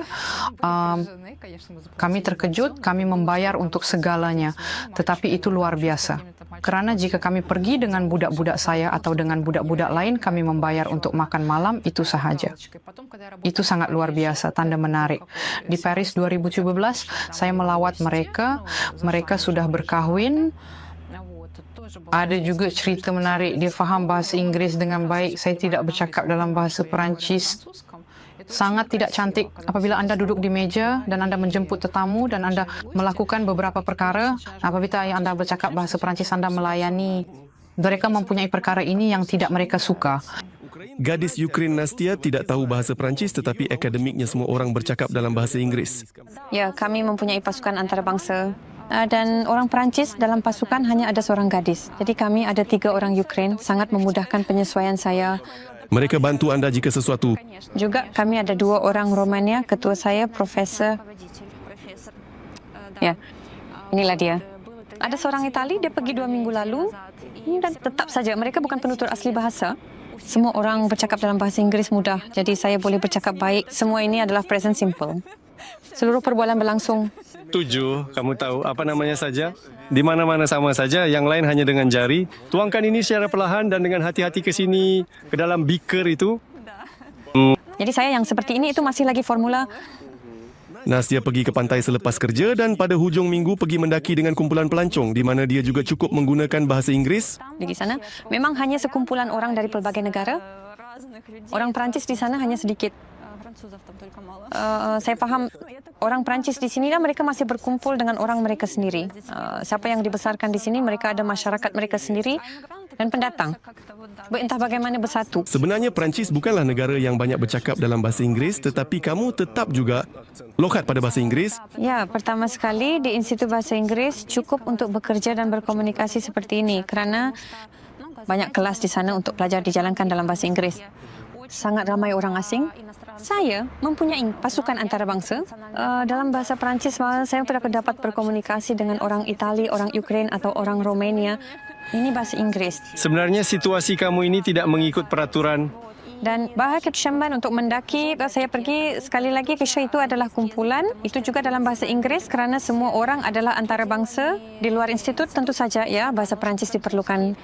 Kami terkejut, kami membayar untuk segalanya. Tetapi itu luar biasa. Kerana jika kami pergi dengan budak-budak saya atau dengan budak-budak lain, kami membayar untuk makan malam, itu sahaja. Itu sangat luar biasa, tanda menarik. Di Paris 2017, saya melawat mereka. Mereka sudah berkahwin. Ada juga cerita menarik. Dia faham bahasa Inggris dengan baik. Saya tidak bercakap dalam bahasa Perancis. Sangat tidak cantik apabila anda duduk di meja dan anda menjemput tetamu dan anda melakukan beberapa perkara. Apabila anda bercakap bahasa Perancis, anda melayani. Mereka mempunyai perkara ini yang tidak mereka suka. Gadis Ukraine Nastia tidak tahu bahasa Perancis, tetapi akademiknya semua orang bercakap dalam bahasa Inggris. Ya, kami mempunyai pasukan antarabangsa. Dan orang Perancis dalam pasukan hanya ada seorang gadis. Jadi kami ada 3 orang Ukraine, sangat memudahkan penyesuaian saya. Mereka bantu anda jika sesuatu. Juga kami ada 2 orang Romania, ketua saya Profesor. Ya, inilah dia. Ada seorang Itali, dia pergi 2 minggu lalu. Dan tetap saja, mereka bukan penutur asli bahasa. Semua orang bercakap dalam bahasa Inggris mudah. Jadi saya boleh bercakap baik. Semua ini adalah present simple. Seluruh perbualan berlangsung. 7, kamu tahu apa namanya saja? Di mana-mana sama saja, yang lain hanya dengan jari. Tuangkan ini secara perlahan dan dengan hati-hati ke sini, ke dalam beaker itu. Jadi saya yang seperti ini itu masih lagi formula. Nastia pergi ke pantai selepas kerja dan pada hujung minggu pergi mendaki dengan kumpulan pelancong di mana dia juga cukup menggunakan bahasa Inggris. Di sana memang hanya sekumpulan orang dari pelbagai negara. Orang Perancis di sana hanya sedikit. Saya faham orang Perancis di sini mereka masih berkumpul dengan orang mereka sendiri. Siapa yang dibesarkan di sini, mereka ada masyarakat mereka sendiri dan pendatang. Entah bagaimana bersatu. Sebenarnya Perancis bukanlah negara yang banyak bercakap dalam bahasa Inggris, tetapi kamu tetap juga lokat pada bahasa Inggris. Ya, pertama sekali di Institut Bahasa Inggris cukup untuk bekerja dan berkomunikasi seperti ini kerana banyak kelas di sana untuk pelajar dijalankan dalam bahasa Inggris. sangat ramai orang asing. Saya mempunyai pasukan antarabangsa. Dalam bahasa Perancis, saya dapat berkomunikasi dengan orang Itali, orang Ukraine atau orang Romania. Ini bahasa Inggeris. Sebenarnya situasi kamu ini tidak mengikut peraturan. Dan bahasa Ketushamban untuk mendaki, saya pergi sekali lagi ke show itu adalah kumpulan. Itu juga dalam bahasa Inggeris kerana semua orang adalah antarabangsa. Di luar institut tentu saja ya bahasa Perancis diperlukan.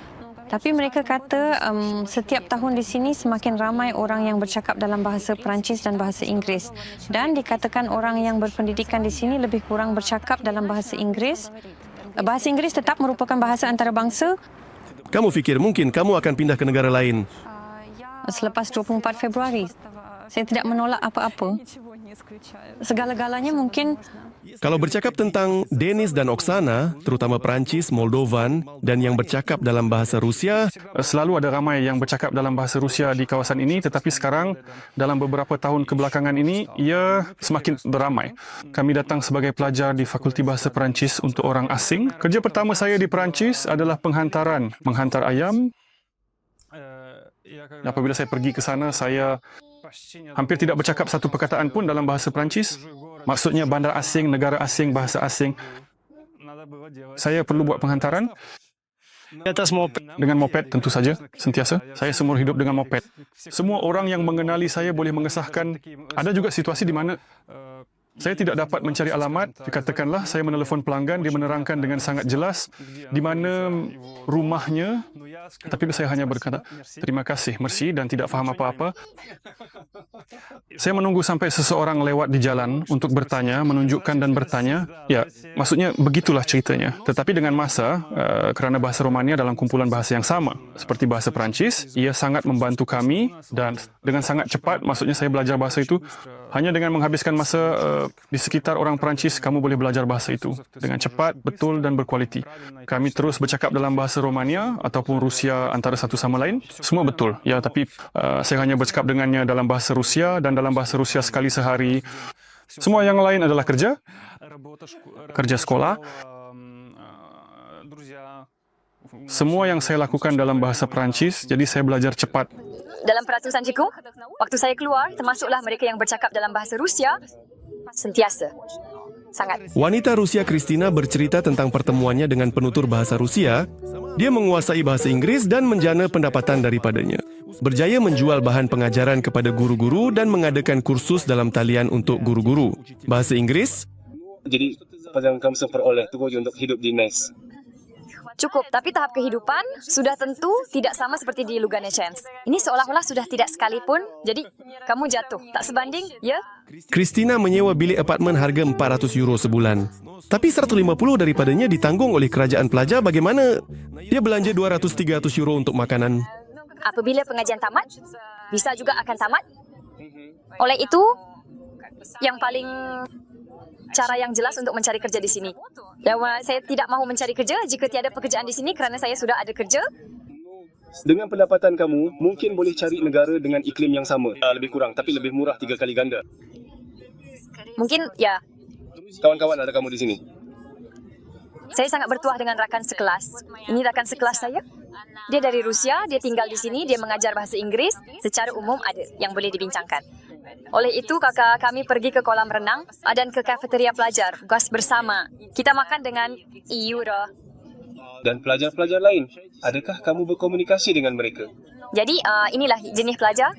Tapi mereka kata setiap tahun di sini semakin ramai orang yang bercakap dalam bahasa Perancis dan bahasa Inggeris. Dan dikatakan orang yang berpendidikan di sini lebih kurang bercakap dalam bahasa Inggeris. Bahasa Inggeris tetap merupakan bahasa antarabangsa. Kamu fikir mungkin kamu akan pindah ke negara lain? Selepas 24 Februari, saya tidak menolak apa-apa. Segala-galanya mungkin. Kalau bercakap tentang Denis dan Oksana, terutama Perancis, Moldovan, dan yang bercakap dalam bahasa Rusia, Selalu ada ramai yang bercakap dalam bahasa Rusia di kawasan ini, tetapi sekarang dalam beberapa tahun kebelakangan ini ia semakin beramai. Kami datang sebagai pelajar di Fakulti Bahasa Perancis untuk orang asing. Kerja pertama saya di Perancis adalah menghantar ayam. Apabila saya pergi ke sana, saya hampir tidak bercakap satu perkataan pun dalam bahasa Perancis. Maksudnya bandar asing, negara asing, bahasa asing. Saya perlu buat penghantaran dengan moped tentu saja, sentiasa. Saya seumur hidup dengan moped. Semua orang yang mengenali saya boleh mengesahkan. Ada juga situasi di mana saya tidak dapat mencari alamat. Katakanlah saya menelefon pelanggan, dia menerangkan dengan sangat jelas di mana rumahnya, tapi saya hanya berkata terima kasih, merci dan tidak faham apa-apa. Saya menunggu sampai seseorang lewat di jalan untuk bertanya, menunjukkan dan bertanya. Ya, maksudnya begitulah ceritanya. Tetapi dengan masa, kerana bahasa Romania dalam kumpulan bahasa yang sama seperti bahasa Perancis, ia sangat membantu kami dan dengan sangat cepat, maksudnya saya belajar bahasa itu hanya dengan menghabiskan masa di sekitar orang Perancis, kamu boleh belajar bahasa itu dengan cepat, betul dan berkualiti. Kami terus bercakap dalam bahasa Romania ataupun Rusia antara satu sama lain. Semua betul. Ya, tapi saya hanya bercakap dengannya dalam bahasa Rusia dan dalam bahasa Rusia sekali sehari. Semua yang lain adalah kerja sekolah. Semua yang saya lakukan dalam bahasa Perancis, jadi saya belajar cepat. Dalam peraturan Ciku, waktu saya keluar, termasuklah mereka yang bercakap dalam bahasa Rusia, sentiasa. Sangat. Wanita Rusia Kristina bercerita tentang pertemuannya dengan penutur bahasa Rusia. Dia menguasai bahasa Inggris dan menjana pendapatan daripadanya. Berjaya menjual bahan pengajaran kepada guru-guru dan mengadakan kursus dalam talian untuk guru-guru. Bahasa Inggris? Jadi, apa yang kamu peroleh untuk hidup di NES? Cukup, tapi tahap kehidupan sudah tentu tidak sama seperti di Lugane Chance. Ini seolah-olah sudah tidak sekalipun, jadi kamu jatuh. Tak sebanding, ya? Kristina menyewa bilik apartmen harga €400 sebulan. Tapi 150 daripadanya ditanggung oleh kerajaan pelajar. Bagaimana? Dia belanja €200-300 untuk makanan. Apabila pengajian tamat, bisa juga akan tamat. Oleh itu, yang paling cara yang jelas untuk mencari kerja di sini. Ya, saya tidak mahu mencari kerja jika tiada pekerjaan di sini kerana saya sudah ada kerja. Dengan pendapatan kamu, mungkin boleh cari negara dengan iklim yang sama. Lebih kurang, tapi lebih murah 3 kali ganda. Mungkin, ya. Kawan-kawan ada kamu di sini? Saya sangat bertuah dengan rakan sekelas. Ini rakan sekelas saya. Dia dari Rusia, dia tinggal di sini, dia mengajar bahasa Inggris. Secara umum ada yang boleh dibincangkan. Oleh itu, kakak kami pergi ke kolam renang dan ke kafeteria pelajar. Tugas bersama. Kita makan dengan euro. Dan pelajar-pelajar lain, adakah kamu berkomunikasi dengan mereka? Jadi, inilah jenis pelajar.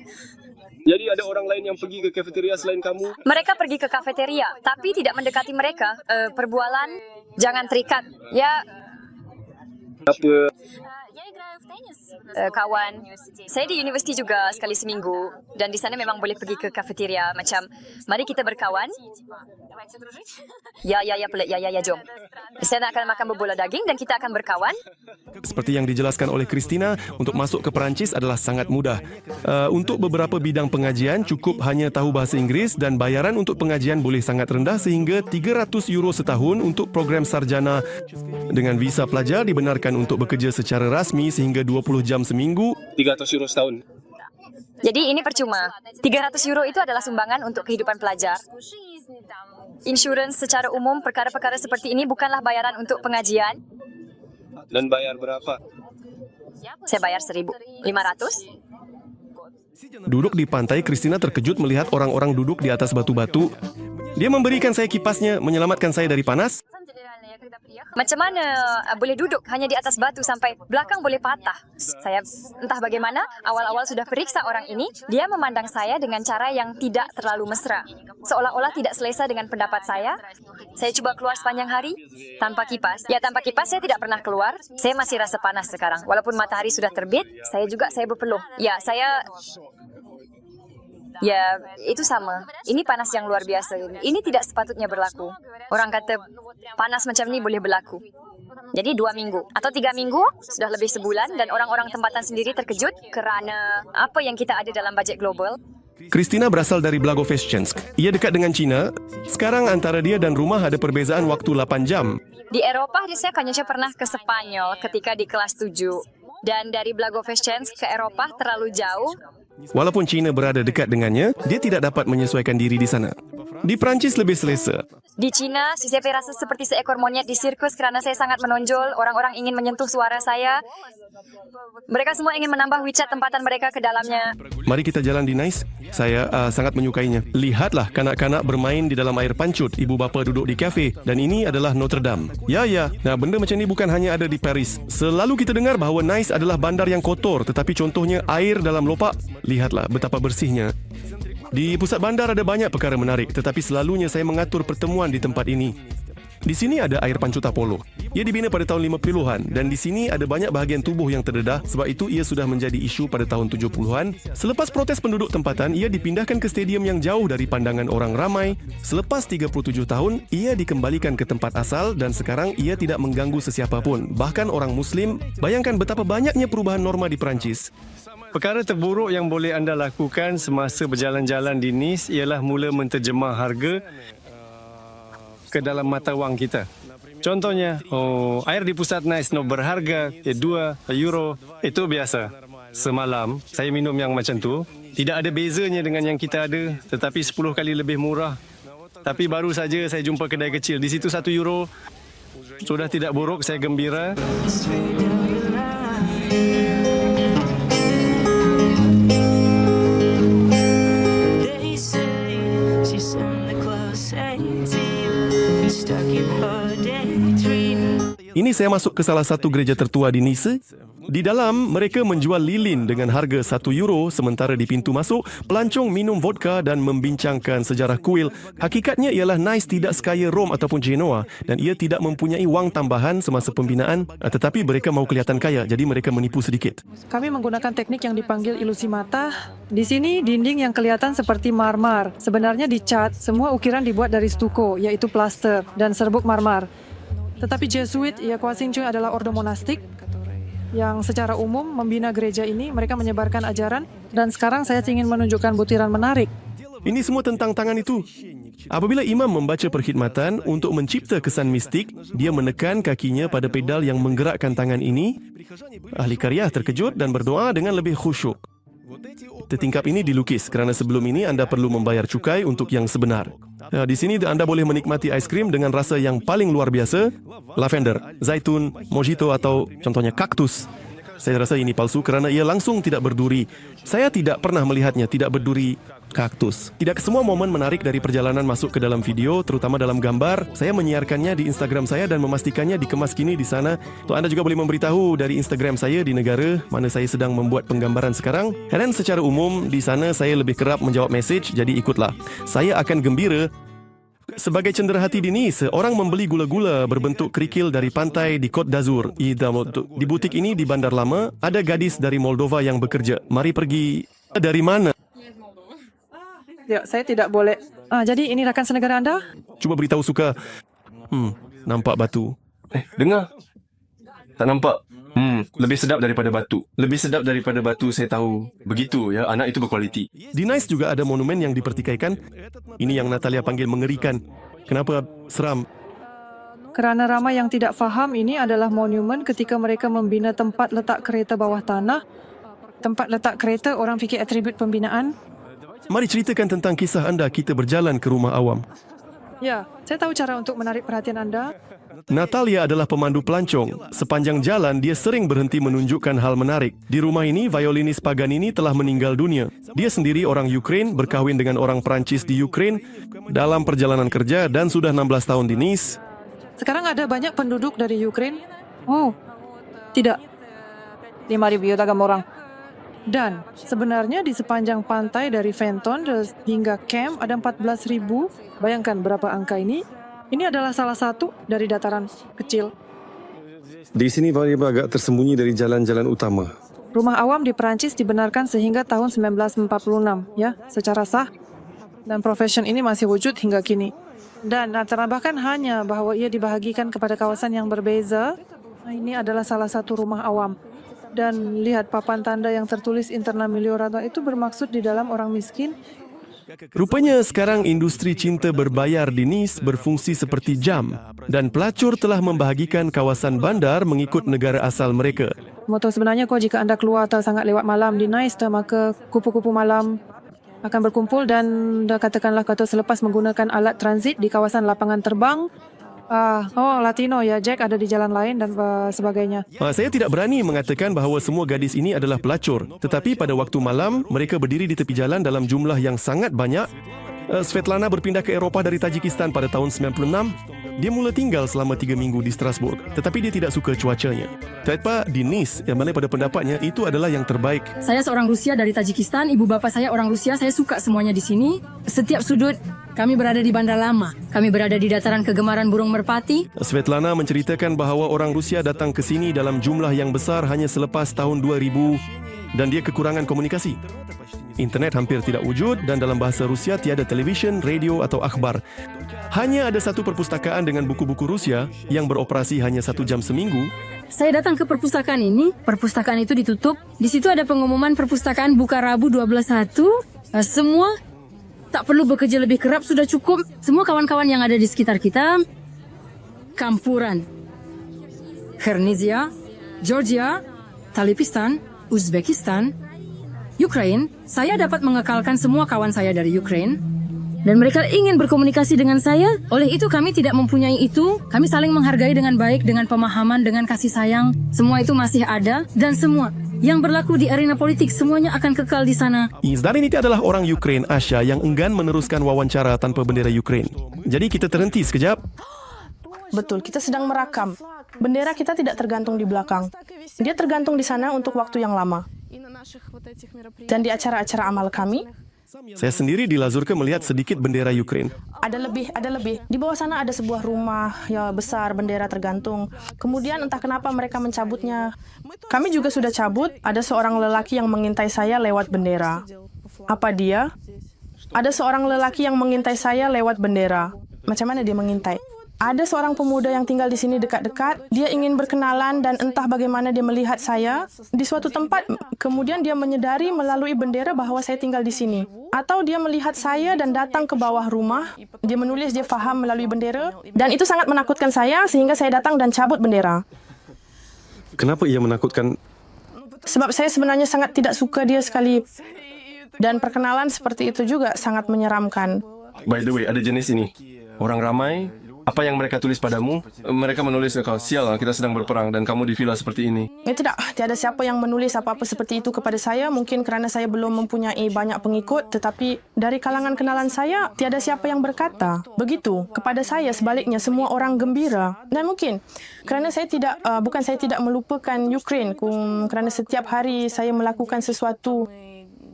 Jadi ada orang lain yang pergi ke kafeteria selain kamu? Mereka pergi ke kafeteria, tapi tidak mendekati mereka. Perbualan, jangan terikat. Ya. Apa? Kawan, saya di universiti juga sekali seminggu dan di sana memang boleh pergi ke kafeteria macam mari kita berkawan. Ya, jom. Saya akan makan berbola daging dan kita akan berkawan. Seperti yang dijelaskan oleh Kristina, untuk masuk ke Perancis adalah sangat mudah. Untuk beberapa bidang pengajian, cukup hanya tahu bahasa Inggris dan bayaran untuk pengajian boleh sangat rendah sehingga €300 setahun untuk program sarjana. Dengan visa pelajar dibenarkan untuk bekerja secara rasmi sehingga 20 jam seminggu. €300 setahun. Jadi ini percuma. €300 itu adalah sumbangan untuk kehidupan pelajar. Insurans secara umum, perkara-perkara seperti ini bukanlah bayaran untuk pengajian. Dan bayar berapa? Saya bayar 1.500. Duduk di pantai, Christina terkejut melihat orang-orang duduk di atas batu-batu. Dia memberikan saya kipasnya, menyelamatkan saya dari panas. Macam mana boleh duduk hanya di atas batu sampai belakang boleh patah? Saya entah bagaimana, awal-awal sudah periksa orang ini, dia memandang saya dengan cara yang tidak terlalu mesra. Seolah-olah tidak selesa dengan pendapat saya. Saya cuba keluar sepanjang hari tanpa kipas. Ya, tanpa kipas saya tidak pernah keluar. Saya masih rasa panas sekarang. Walaupun matahari sudah terbit, saya berpeluh. Ya, Ya, itu sama. Ini panas yang luar biasa. Ini tidak sepatutnya berlaku. Orang kata panas macam ni boleh berlaku. Jadi 2 minggu atau 3 minggu, sudah lebih sebulan dan orang-orang tempatan sendiri terkejut kerana apa yang kita ada dalam bajet global. Christina berasal dari Blagoveshchensk. Ia dekat dengan China. Sekarang antara dia dan rumah ada perbezaan waktu 8 jam. Di Eropah, saya pernah ke Spanyol ketika di kelas 7. Dan dari Blagoveshchensk ke Eropah terlalu jauh. Walaupun China berada dekat dengannya, dia tidak dapat menyesuaikan diri di sana. Di Perancis lebih selesa. Di China, saya rasa seperti seekor monyet di sirkus kerana saya sangat menonjol. Orang-orang ingin menyentuh suara saya. Mereka semua ingin menambah WeChat tempatan mereka ke dalamnya. Mari kita jalan di Nice. Saya sangat menyukainya. Lihatlah kanak-kanak bermain di dalam air pancut. Ibu bapa duduk di kafe. Dan ini adalah Notre Dame. Ya. Nah, benda macam ini bukan hanya ada di Paris. Selalu kita dengar bahawa Nice adalah bandar yang kotor. Tetapi contohnya air dalam lopak. Lihatlah betapa bersihnya. Di pusat bandar ada banyak perkara menarik. Tetapi selalunya saya mengatur pertemuan di tempat ini. Di sini ada air pancut Apollo. Ia dibina pada tahun 50-an dan di sini ada banyak bahagian tubuh yang terdedah, sebab itu ia sudah menjadi isu pada tahun 70-an. Selepas protes penduduk tempatan, ia dipindahkan ke stadium yang jauh dari pandangan orang ramai. Selepas 37 tahun, ia dikembalikan ke tempat asal dan sekarang ia tidak mengganggu sesiapa pun, bahkan orang Muslim. Bayangkan betapa banyaknya perubahan norma di Perancis. Perkara terburuk yang boleh anda lakukan semasa berjalan-jalan di Nice ialah mula menterjemah harga ke dalam mata wang kita. Contohnya, air di pusat Nice berharga 2 euro. Itu biasa. Semalam, saya minum yang macam tu. Tidak ada bezanya dengan yang kita ada, tetapi 10 kali lebih murah. Tapi baru saja saya jumpa kedai kecil. Di situ 1 euro. Sudah tidak buruk, saya gembira. Ini saya masuk ke salah satu gereja tertua di Nice. Di dalam, mereka menjual lilin dengan harga 1 euro, sementara di pintu masuk, pelancong minum vodka dan membincangkan sejarah kuil. Hakikatnya ialah Nice tidak sekaya Rom ataupun Genoa dan ia tidak mempunyai wang tambahan semasa pembinaan, tetapi mereka mahu kelihatan kaya, jadi mereka menipu sedikit. Kami menggunakan teknik yang dipanggil ilusi mata. Di sini, dinding yang kelihatan seperti marmar. Sebenarnya dicat, semua ukiran dibuat dari stuko, iaitu plaster dan serbuk marmar. Tetapi Jesuit, Kuan Xing Chung adalah ordo monastik yang secara umum membina gereja ini. Mereka menyebarkan ajaran dan sekarang saya ingin menunjukkan butiran menarik. Ini semua tentang tangan itu. Apabila imam membaca perkhidmatan untuk mencipta kesan mistik, dia menekan kakinya pada pedal yang menggerakkan tangan ini. Ahli karya terkejut dan berdoa dengan lebih khusyuk. Tertingkap ini dilukis kerana sebelum ini anda perlu membayar cukai untuk yang sebenar. Di sini anda boleh menikmati aiskrim dengan rasa yang paling luar biasa, lavender, zaitun, mojito atau contohnya kaktus. Saya rasa ini palsu kerana ia langsung tidak berduri. Saya tidak pernah melihatnya tidak berduri kaktus. Tidak semua momen menarik dari perjalanan masuk ke dalam video, terutama dalam gambar. Saya menyiarkannya di Instagram saya dan memastikannya dikemas kini di sana. Anda juga boleh memberitahu dari Instagram saya di negara mana saya sedang membuat penggambaran sekarang. Dan secara umum di sana saya lebih kerap menjawab mesej, jadi ikutlah. Saya akan gembira. Sebagai cenderahati di Nice, orang membeli gula-gula berbentuk kerikil dari pantai di Côte d'Azur. Di butik ini di Bandar Lama, ada gadis dari Moldova yang bekerja. Mari pergi. Dari mana? Ya, saya tidak boleh. Jadi ini rakan senegara anda? Cuba beritahu suka. Nampak batu. Dengar. Tak nampak. Lebih sedap daripada batu. Lebih sedap daripada batu, saya tahu. Begitu ya, anak itu berkualiti. Di Nice juga ada monumen yang dipertikaikan. Ini yang Natalia panggil mengerikan. Kenapa seram? Kerana ramai yang tidak faham, ini adalah monumen ketika mereka membina tempat letak kereta bawah tanah. Tempat letak kereta, orang fikir atribut pembinaan. Mari ceritakan tentang kisah anda kita berjalan ke rumah awam. Ya, saya tahu cara untuk menarik perhatian Anda. Natalia adalah pemandu pelancong. Sepanjang jalan, dia sering berhenti menunjukkan hal menarik. Di rumah ini, violinis Paganini telah meninggal dunia. Dia sendiri orang Ukraine, berkahwin dengan orang Perancis di Ukraine, dalam perjalanan kerja dan sudah 16 tahun di Nice. Sekarang ada banyak penduduk dari Ukraine. Oh, tidak. 5.000 orang. Dan sebenarnya di sepanjang pantai dari Fenton hingga Camp ada 14.000. Bayangkan berapa angka ini. Ini adalah salah satu dari dataran kecil. Di sini Variable agak tersembunyi dari jalan-jalan utama. Rumah awam di Perancis dibenarkan sehingga tahun 1946, ya, secara sah. Dan profesion ini masih wujud hingga kini. Dan bahkan hanya bahwa ia dibahagikan kepada kawasan yang berbeza. Nah, ini adalah salah satu rumah awam. Dan lihat papan tanda yang tertulis Interna Migliorata itu bermaksud di dalam orang miskin. Rupanya sekarang industri cinta berbayar di Nice berfungsi seperti jam dan pelacur telah membahagikan kawasan bandar mengikut negara asal mereka. Moto sebenarnya jika Anda keluar atau sangat lewat malam di Nice, maka kupu-kupu malam akan berkumpul dan katakanlah selepas menggunakan alat transit di kawasan lapangan terbang. Latino ya, Jack ada di jalan lain dan sebagainya. Saya tidak berani mengatakan bahawa semua gadis ini adalah pelacur. Tetapi pada waktu malam, mereka berdiri di tepi jalan dalam jumlah yang sangat banyak. Svetlana berpindah ke Eropah dari Tajikistan pada tahun 96. Dia mula tinggal selama 3 minggu di Strasbourg. Tetapi dia tidak suka cuacanya. Tetap di Nice, yang mana pada pendapatnya itu adalah yang terbaik. Saya seorang Rusia dari Tajikistan, ibu bapa saya orang Rusia, saya suka semuanya di sini. Setiap sudut, kami berada di Bandar Lama. Kami berada di dataran kegemaran burung merpati. Svetlana menceritakan bahawa orang Rusia datang ke sini dalam jumlah yang besar hanya selepas tahun 2000 dan dia kekurangan komunikasi. Internet hampir tidak wujud dan dalam bahasa Rusia tiada televisyen, radio atau akhbar. Hanya ada satu perpustakaan dengan buku-buku Rusia yang beroperasi hanya 1 jam seminggu. Saya datang ke perpustakaan ini. Perpustakaan itu ditutup. Di situ ada pengumuman perpustakaan buka Rabu 12.1. Semua tak perlu bekerja lebih kerap, sudah cukup. Semua kawan-kawan yang ada di sekitar kita. Campuran, Kyrgyzia, Georgia, Talipistan, Uzbekistan, Ukraine. Saya dapat mengekalkan semua kawan saya dari Ukraine. Dan mereka ingin berkomunikasi dengan saya. Oleh itu kami tidak mempunyai itu. Kami saling menghargai dengan baik, dengan pemahaman, dengan kasih sayang. Semua itu masih ada. Dan semua yang berlaku di arena politik semuanya akan kekal di sana. Izdarin itu adalah orang Ukraine, Asha, yang enggan meneruskan wawancara tanpa bendera Ukraine. Jadi kita terhenti sekejap. Betul, kita sedang merakam. Bendera kita tidak tergantung di belakang. Dia tergantung di sana untuk waktu yang lama. Dan di acara-acara amal kami, saya sendiri di Lazurka melihat sedikit bendera Ukraine. Ada lebih. Di bawah sana ada sebuah rumah ya besar, bendera tergantung. Kemudian entah kenapa mereka mencabutnya. Kami juga sudah cabut. Ada seorang lelaki yang mengintai saya lewat bendera. Apa dia? Ada seorang lelaki yang mengintai saya lewat bendera. Macam mana dia mengintai? Ada seorang pemuda yang tinggal di sini dekat-dekat. Dia ingin berkenalan dan entah bagaimana dia melihat saya di suatu tempat. Kemudian dia menyedari melalui bendera bahawa saya tinggal di sini. Atau dia melihat saya dan datang ke bawah rumah. Dia menulis, dia faham melalui bendera. Dan itu sangat menakutkan saya sehingga saya datang dan cabut bendera. Kenapa ia menakutkan? Sebab saya sebenarnya sangat tidak suka dia sekali. Dan perkenalan seperti itu juga sangat menyeramkan. By the way, ada jenis ini. Orang ramai. Apa yang mereka tulis padamu? Mereka menulis, kau sial, kita sedang berperang dan kamu di villa seperti ini. Tiada siapa yang menulis apa-apa seperti itu kepada saya. Mungkin kerana saya belum mempunyai banyak pengikut. Tetapi dari kalangan kenalan saya, tiada siapa yang berkata begitu. Kepada saya sebaliknya, semua orang gembira. Dan mungkin kerana saya tidak, bukan saya tidak melupakan Ukraine. Kerana setiap hari saya melakukan sesuatu.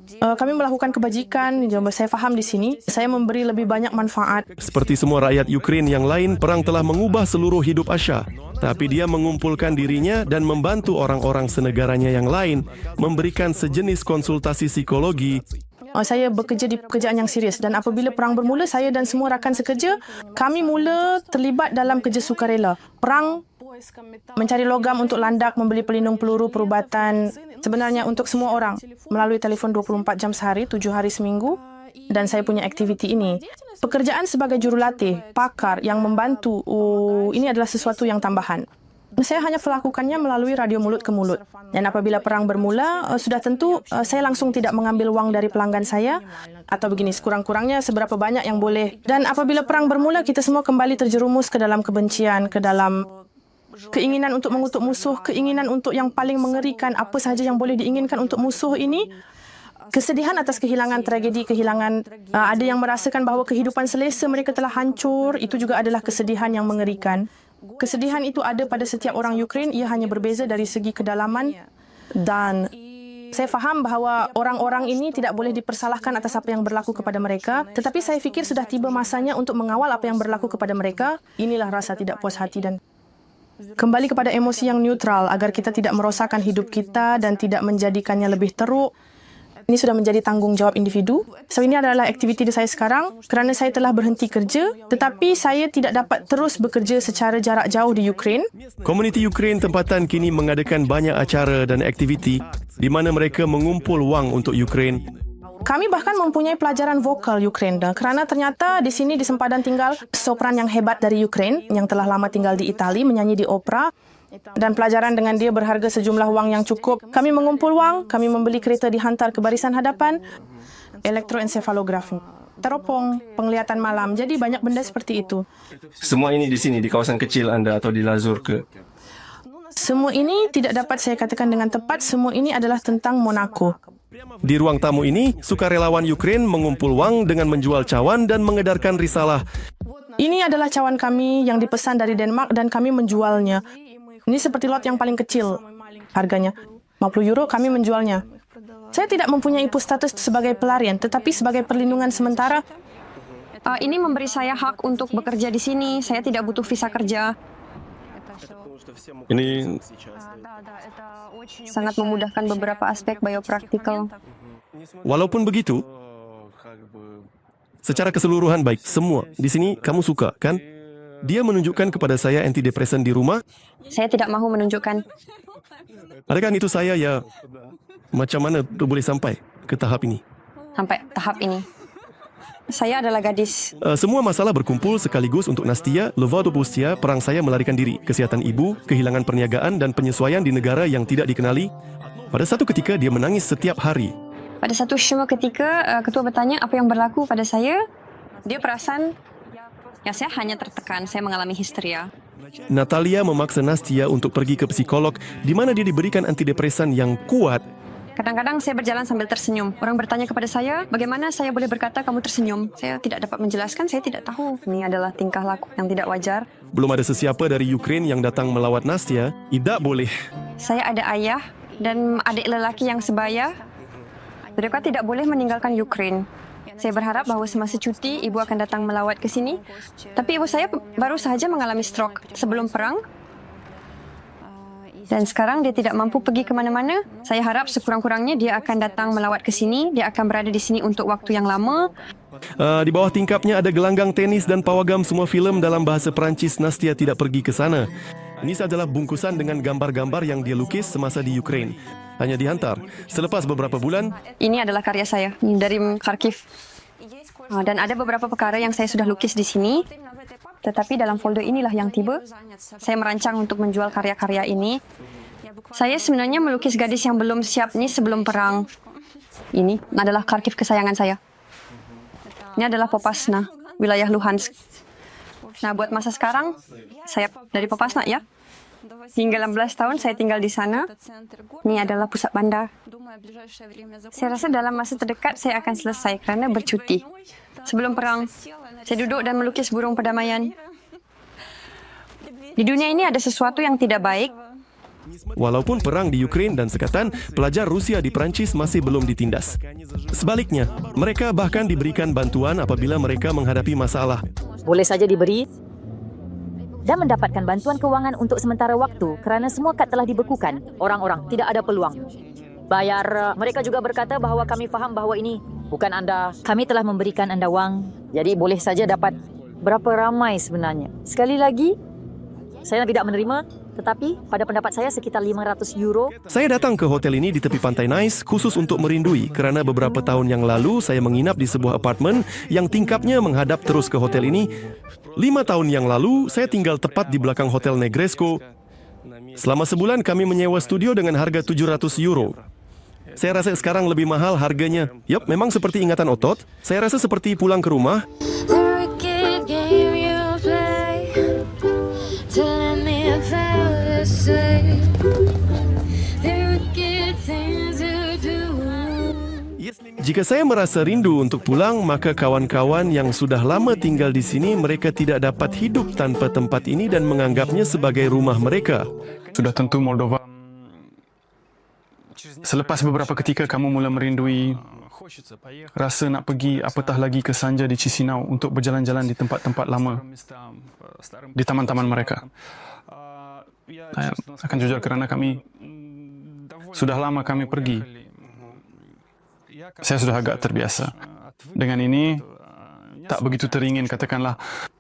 Kami melakukan kebajikan, saya faham di sini. Saya memberi lebih banyak manfaat. Seperti semua rakyat Ukraine yang lain, perang telah mengubah seluruh hidup Asha. Tapi dia mengumpulkan dirinya dan membantu orang-orang senegaranya yang lain, memberikan sejenis konsultasi psikologi. Saya bekerja di pekerjaan yang serius dan apabila perang bermula, saya dan semua rakan sekerja, kami mula terlibat dalam kerja sukarela. Perang, mencari logam untuk landak, membeli pelindung peluru, perubatan, sebenarnya untuk semua orang melalui telefon 24 jam sehari, 7 hari seminggu. Dan saya punya aktiviti ini. Pekerjaan sebagai jurulatih, pakar yang membantu, ini adalah sesuatu yang tambahan. Saya hanya melakukannya melalui radio mulut ke mulut. Dan apabila perang bermula, sudah tentu saya langsung tidak mengambil wang dari pelanggan saya. Atau begini, sekurang-kurangnya seberapa banyak yang boleh. Dan apabila perang bermula, kita semua kembali terjerumus ke dalam kebencian, ke dalam keinginan untuk mengutuk musuh, keinginan untuk yang paling mengerikan, apa sahaja yang boleh diinginkan untuk musuh ini. Kesedihan atas kehilangan, tragedi kehilangan. Ada yang merasakan bahawa kehidupan selesa mereka telah hancur. Itu juga adalah kesedihan yang mengerikan. Kesedihan itu ada pada setiap orang Ukraine, ia hanya berbeza dari segi kedalaman. Dan saya faham bahawa orang-orang ini tidak boleh dipersalahkan atas apa yang berlaku kepada mereka. Tetapi saya fikir sudah tiba masanya untuk mengawal apa yang berlaku kepada mereka. Inilah rasa tidak puas hati dan kembali kepada emosi yang neutral agar kita tidak merosakkan hidup kita dan tidak menjadikannya lebih teruk. Ini sudah menjadi tanggungjawab individu. So, ini adalah aktiviti saya sekarang kerana saya telah berhenti kerja, tetapi saya tidak dapat terus bekerja secara jarak jauh di Ukraine. Komuniti Ukraine tempatan kini mengadakan banyak acara dan aktiviti di mana mereka mengumpul wang untuk Ukraine. Kami bahkan mempunyai pelajaran vokal Ukraine kerana ternyata di sini di sempadan tinggal sopran yang hebat dari Ukraine yang telah lama tinggal di Itali menyanyi di opera. Dan pelajaran dengan dia berharga sejumlah wang yang cukup. Kami mengumpul wang, kami membeli kereta dihantar ke barisan hadapan, elektroensefalografi, teropong, penglihatan malam. Jadi banyak benda seperti itu. Semua ini di sini, di kawasan kecil anda atau di Lazur ke? Semua ini tidak dapat saya katakan dengan tepat. Semua ini adalah tentang Monaco. Di ruang tamu ini, sukarelawan Ukraine mengumpul wang dengan menjual cawan dan mengedarkan risalah. Ini adalah cawan kami yang dipesan dari Denmark dan kami menjualnya. Ini seperti lot yang paling kecil harganya. 50 euro kami menjualnya. Saya tidak mempunyai status sebagai pelarian, tetapi sebagai perlindungan sementara. Ini memberi saya hak untuk bekerja di sini. Saya tidak butuh visa kerja. Ini sangat memudahkan beberapa aspek biopraktikal. Walaupun begitu, secara keseluruhan baik, semua di sini kamu suka, kan? Dia menunjukkan kepada saya antidepresan di rumah. Saya tidak mahu menunjukkan. Adakah itu saya ya? Macam mana boleh sampai ke tahap ini? Sampai tahap ini. Saya adalah gadis. Semua masalah berkumpul sekaligus untuk Nastia, Lovodopustia, perang saya melarikan diri, kesihatan ibu, kehilangan perniagaan dan penyesuaian di negara yang tidak dikenali. Pada satu ketika dia menangis setiap hari. Pada satu ketika ketua bertanya apa yang berlaku pada saya, dia perasan ya saya hanya tertekan, saya mengalami histeria. Natalia memaksa Nastia untuk pergi ke psikolog di mana dia diberikan antidepresan yang kuat. Kadang-kadang saya berjalan sambil tersenyum. Orang bertanya kepada saya, bagaimana saya boleh berkata kamu tersenyum? Saya tidak dapat menjelaskan, saya tidak tahu. Ini adalah tingkah laku yang tidak wajar. Belum ada sesiapa dari Ukraine yang datang melawat Nastia. Tidak boleh. Saya ada ayah dan adik lelaki yang sebaya. Mereka tidak boleh meninggalkan Ukraine. Saya berharap bahawa semasa cuti, ibu akan datang melawat ke sini. Tapi ibu saya baru sahaja mengalami stroke sebelum perang. Dan sekarang dia tidak mampu pergi ke mana-mana. Saya harap sekurang-kurangnya dia akan datang melawat ke sini. Dia akan berada di sini untuk waktu yang lama. Di bawah tingkapnya ada gelanggang tenis dan pawagam semua filem dalam bahasa Perancis. Nastia tidak pergi ke sana. Ini adalah bungkusan dengan gambar-gambar yang dia lukis semasa di Ukraine. Hanya dihantar. Selepas beberapa bulan... Ini adalah karya saya dari Kharkiv. Dan ada beberapa perkara yang saya sudah lukis di sini. Tetapi dalam folder inilah yang tiba. Saya merancang untuk menjual karya-karya ini. Saya sebenarnya melukis gadis yang belum siap ni sebelum perang. Ini adalah Kharkiv kesayangan saya. Ini adalah Popasna, wilayah Luhansk. Nah, buat masa sekarang, saya dari Popasna ya. Hingga 16 tahun saya tinggal di sana. Ini adalah pusat bandar. Saya rasa dalam masa terdekat saya akan selesai kerana bercuti. Sebelum perang, saya duduk dan melukis burung perdamaian. Di dunia ini ada sesuatu yang tidak baik. Walaupun perang di Ukraine dan sekatan, pelajar Rusia di Perancis masih belum ditindas. Sebaliknya, mereka bahkan diberikan bantuan apabila mereka menghadapi masalah. Boleh saja diberi dan mendapatkan bantuan kewangan untuk sementara waktu kerana semua kad telah dibekukan. Orang-orang tidak ada peluang bayar. Mereka juga berkata bahawa kami faham bahawa ini bukan anda. Kami telah memberikan anda wang, jadi boleh saja dapat. Berapa ramai sebenarnya? Sekali lagi, saya tidak menerima, tetapi pada pendapat saya sekitar 500 euro. Saya datang ke hotel ini di tepi pantai Nice khusus untuk merindui kerana beberapa tahun yang lalu saya menginap di sebuah apartmen yang tingkapnya menghadap terus ke hotel ini. 5 tahun yang lalu, saya tinggal tepat di belakang Hotel Negresco. Selama sebulan kami menyewa studio dengan harga 700 euro. Saya rasa sekarang lebih mahal harganya. Yup, memang seperti ingatan otot. Saya rasa seperti pulang ke rumah. Jika saya merasa rindu untuk pulang, maka kawan-kawan yang sudah lama tinggal di sini, mereka tidak dapat hidup tanpa tempat ini dan menganggapnya sebagai rumah mereka. Sudah tentu Moldova. Selepas beberapa ketika kamu mula merindui rasa nak pergi, apatah lagi ke Sanja di Chisinau untuk berjalan-jalan di tempat-tempat lama, di taman-taman mereka. Saya akan jujur kerana sudah lama kami pergi. Saya sudah agak terbiasa. Dengan ini, tak begitu teringin katakanlah.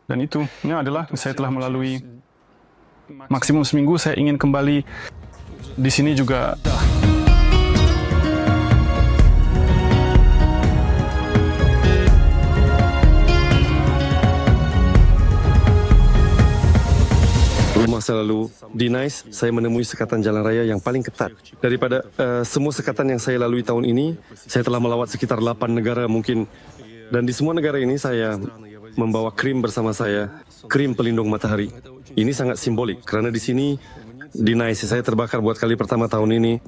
Dan itu adalah saya telah melalui maksimum seminggu. Saya ingin kembali di sini juga. Rumah saya lalu di Nice, saya menemui sekatan jalan raya yang paling ketat. Daripada semua sekatan yang saya lalui tahun ini, saya telah melawat sekitar 8 negara mungkin. Dan di semua negara ini saya membawa krim bersama saya, krim pelindung matahari. Ini sangat simbolik kerana di sini, di Nice, saya terbakar buat kali pertama tahun ini.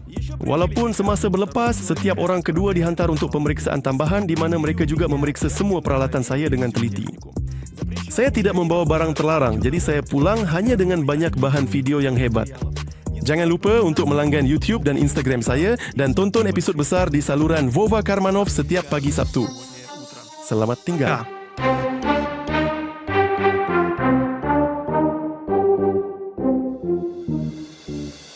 Walaupun semasa berlepas, setiap orang kedua dihantar untuk pemeriksaan tambahan di mana mereka juga memeriksa semua peralatan saya dengan teliti. Saya tidak membawa barang terlarang, jadi saya pulang hanya dengan banyak bahan video yang hebat. Jangan lupa untuk melanggan YouTube dan Instagram saya dan tonton episod besar di saluran Vova Karmanov setiap pagi Sabtu. Selamat tinggal.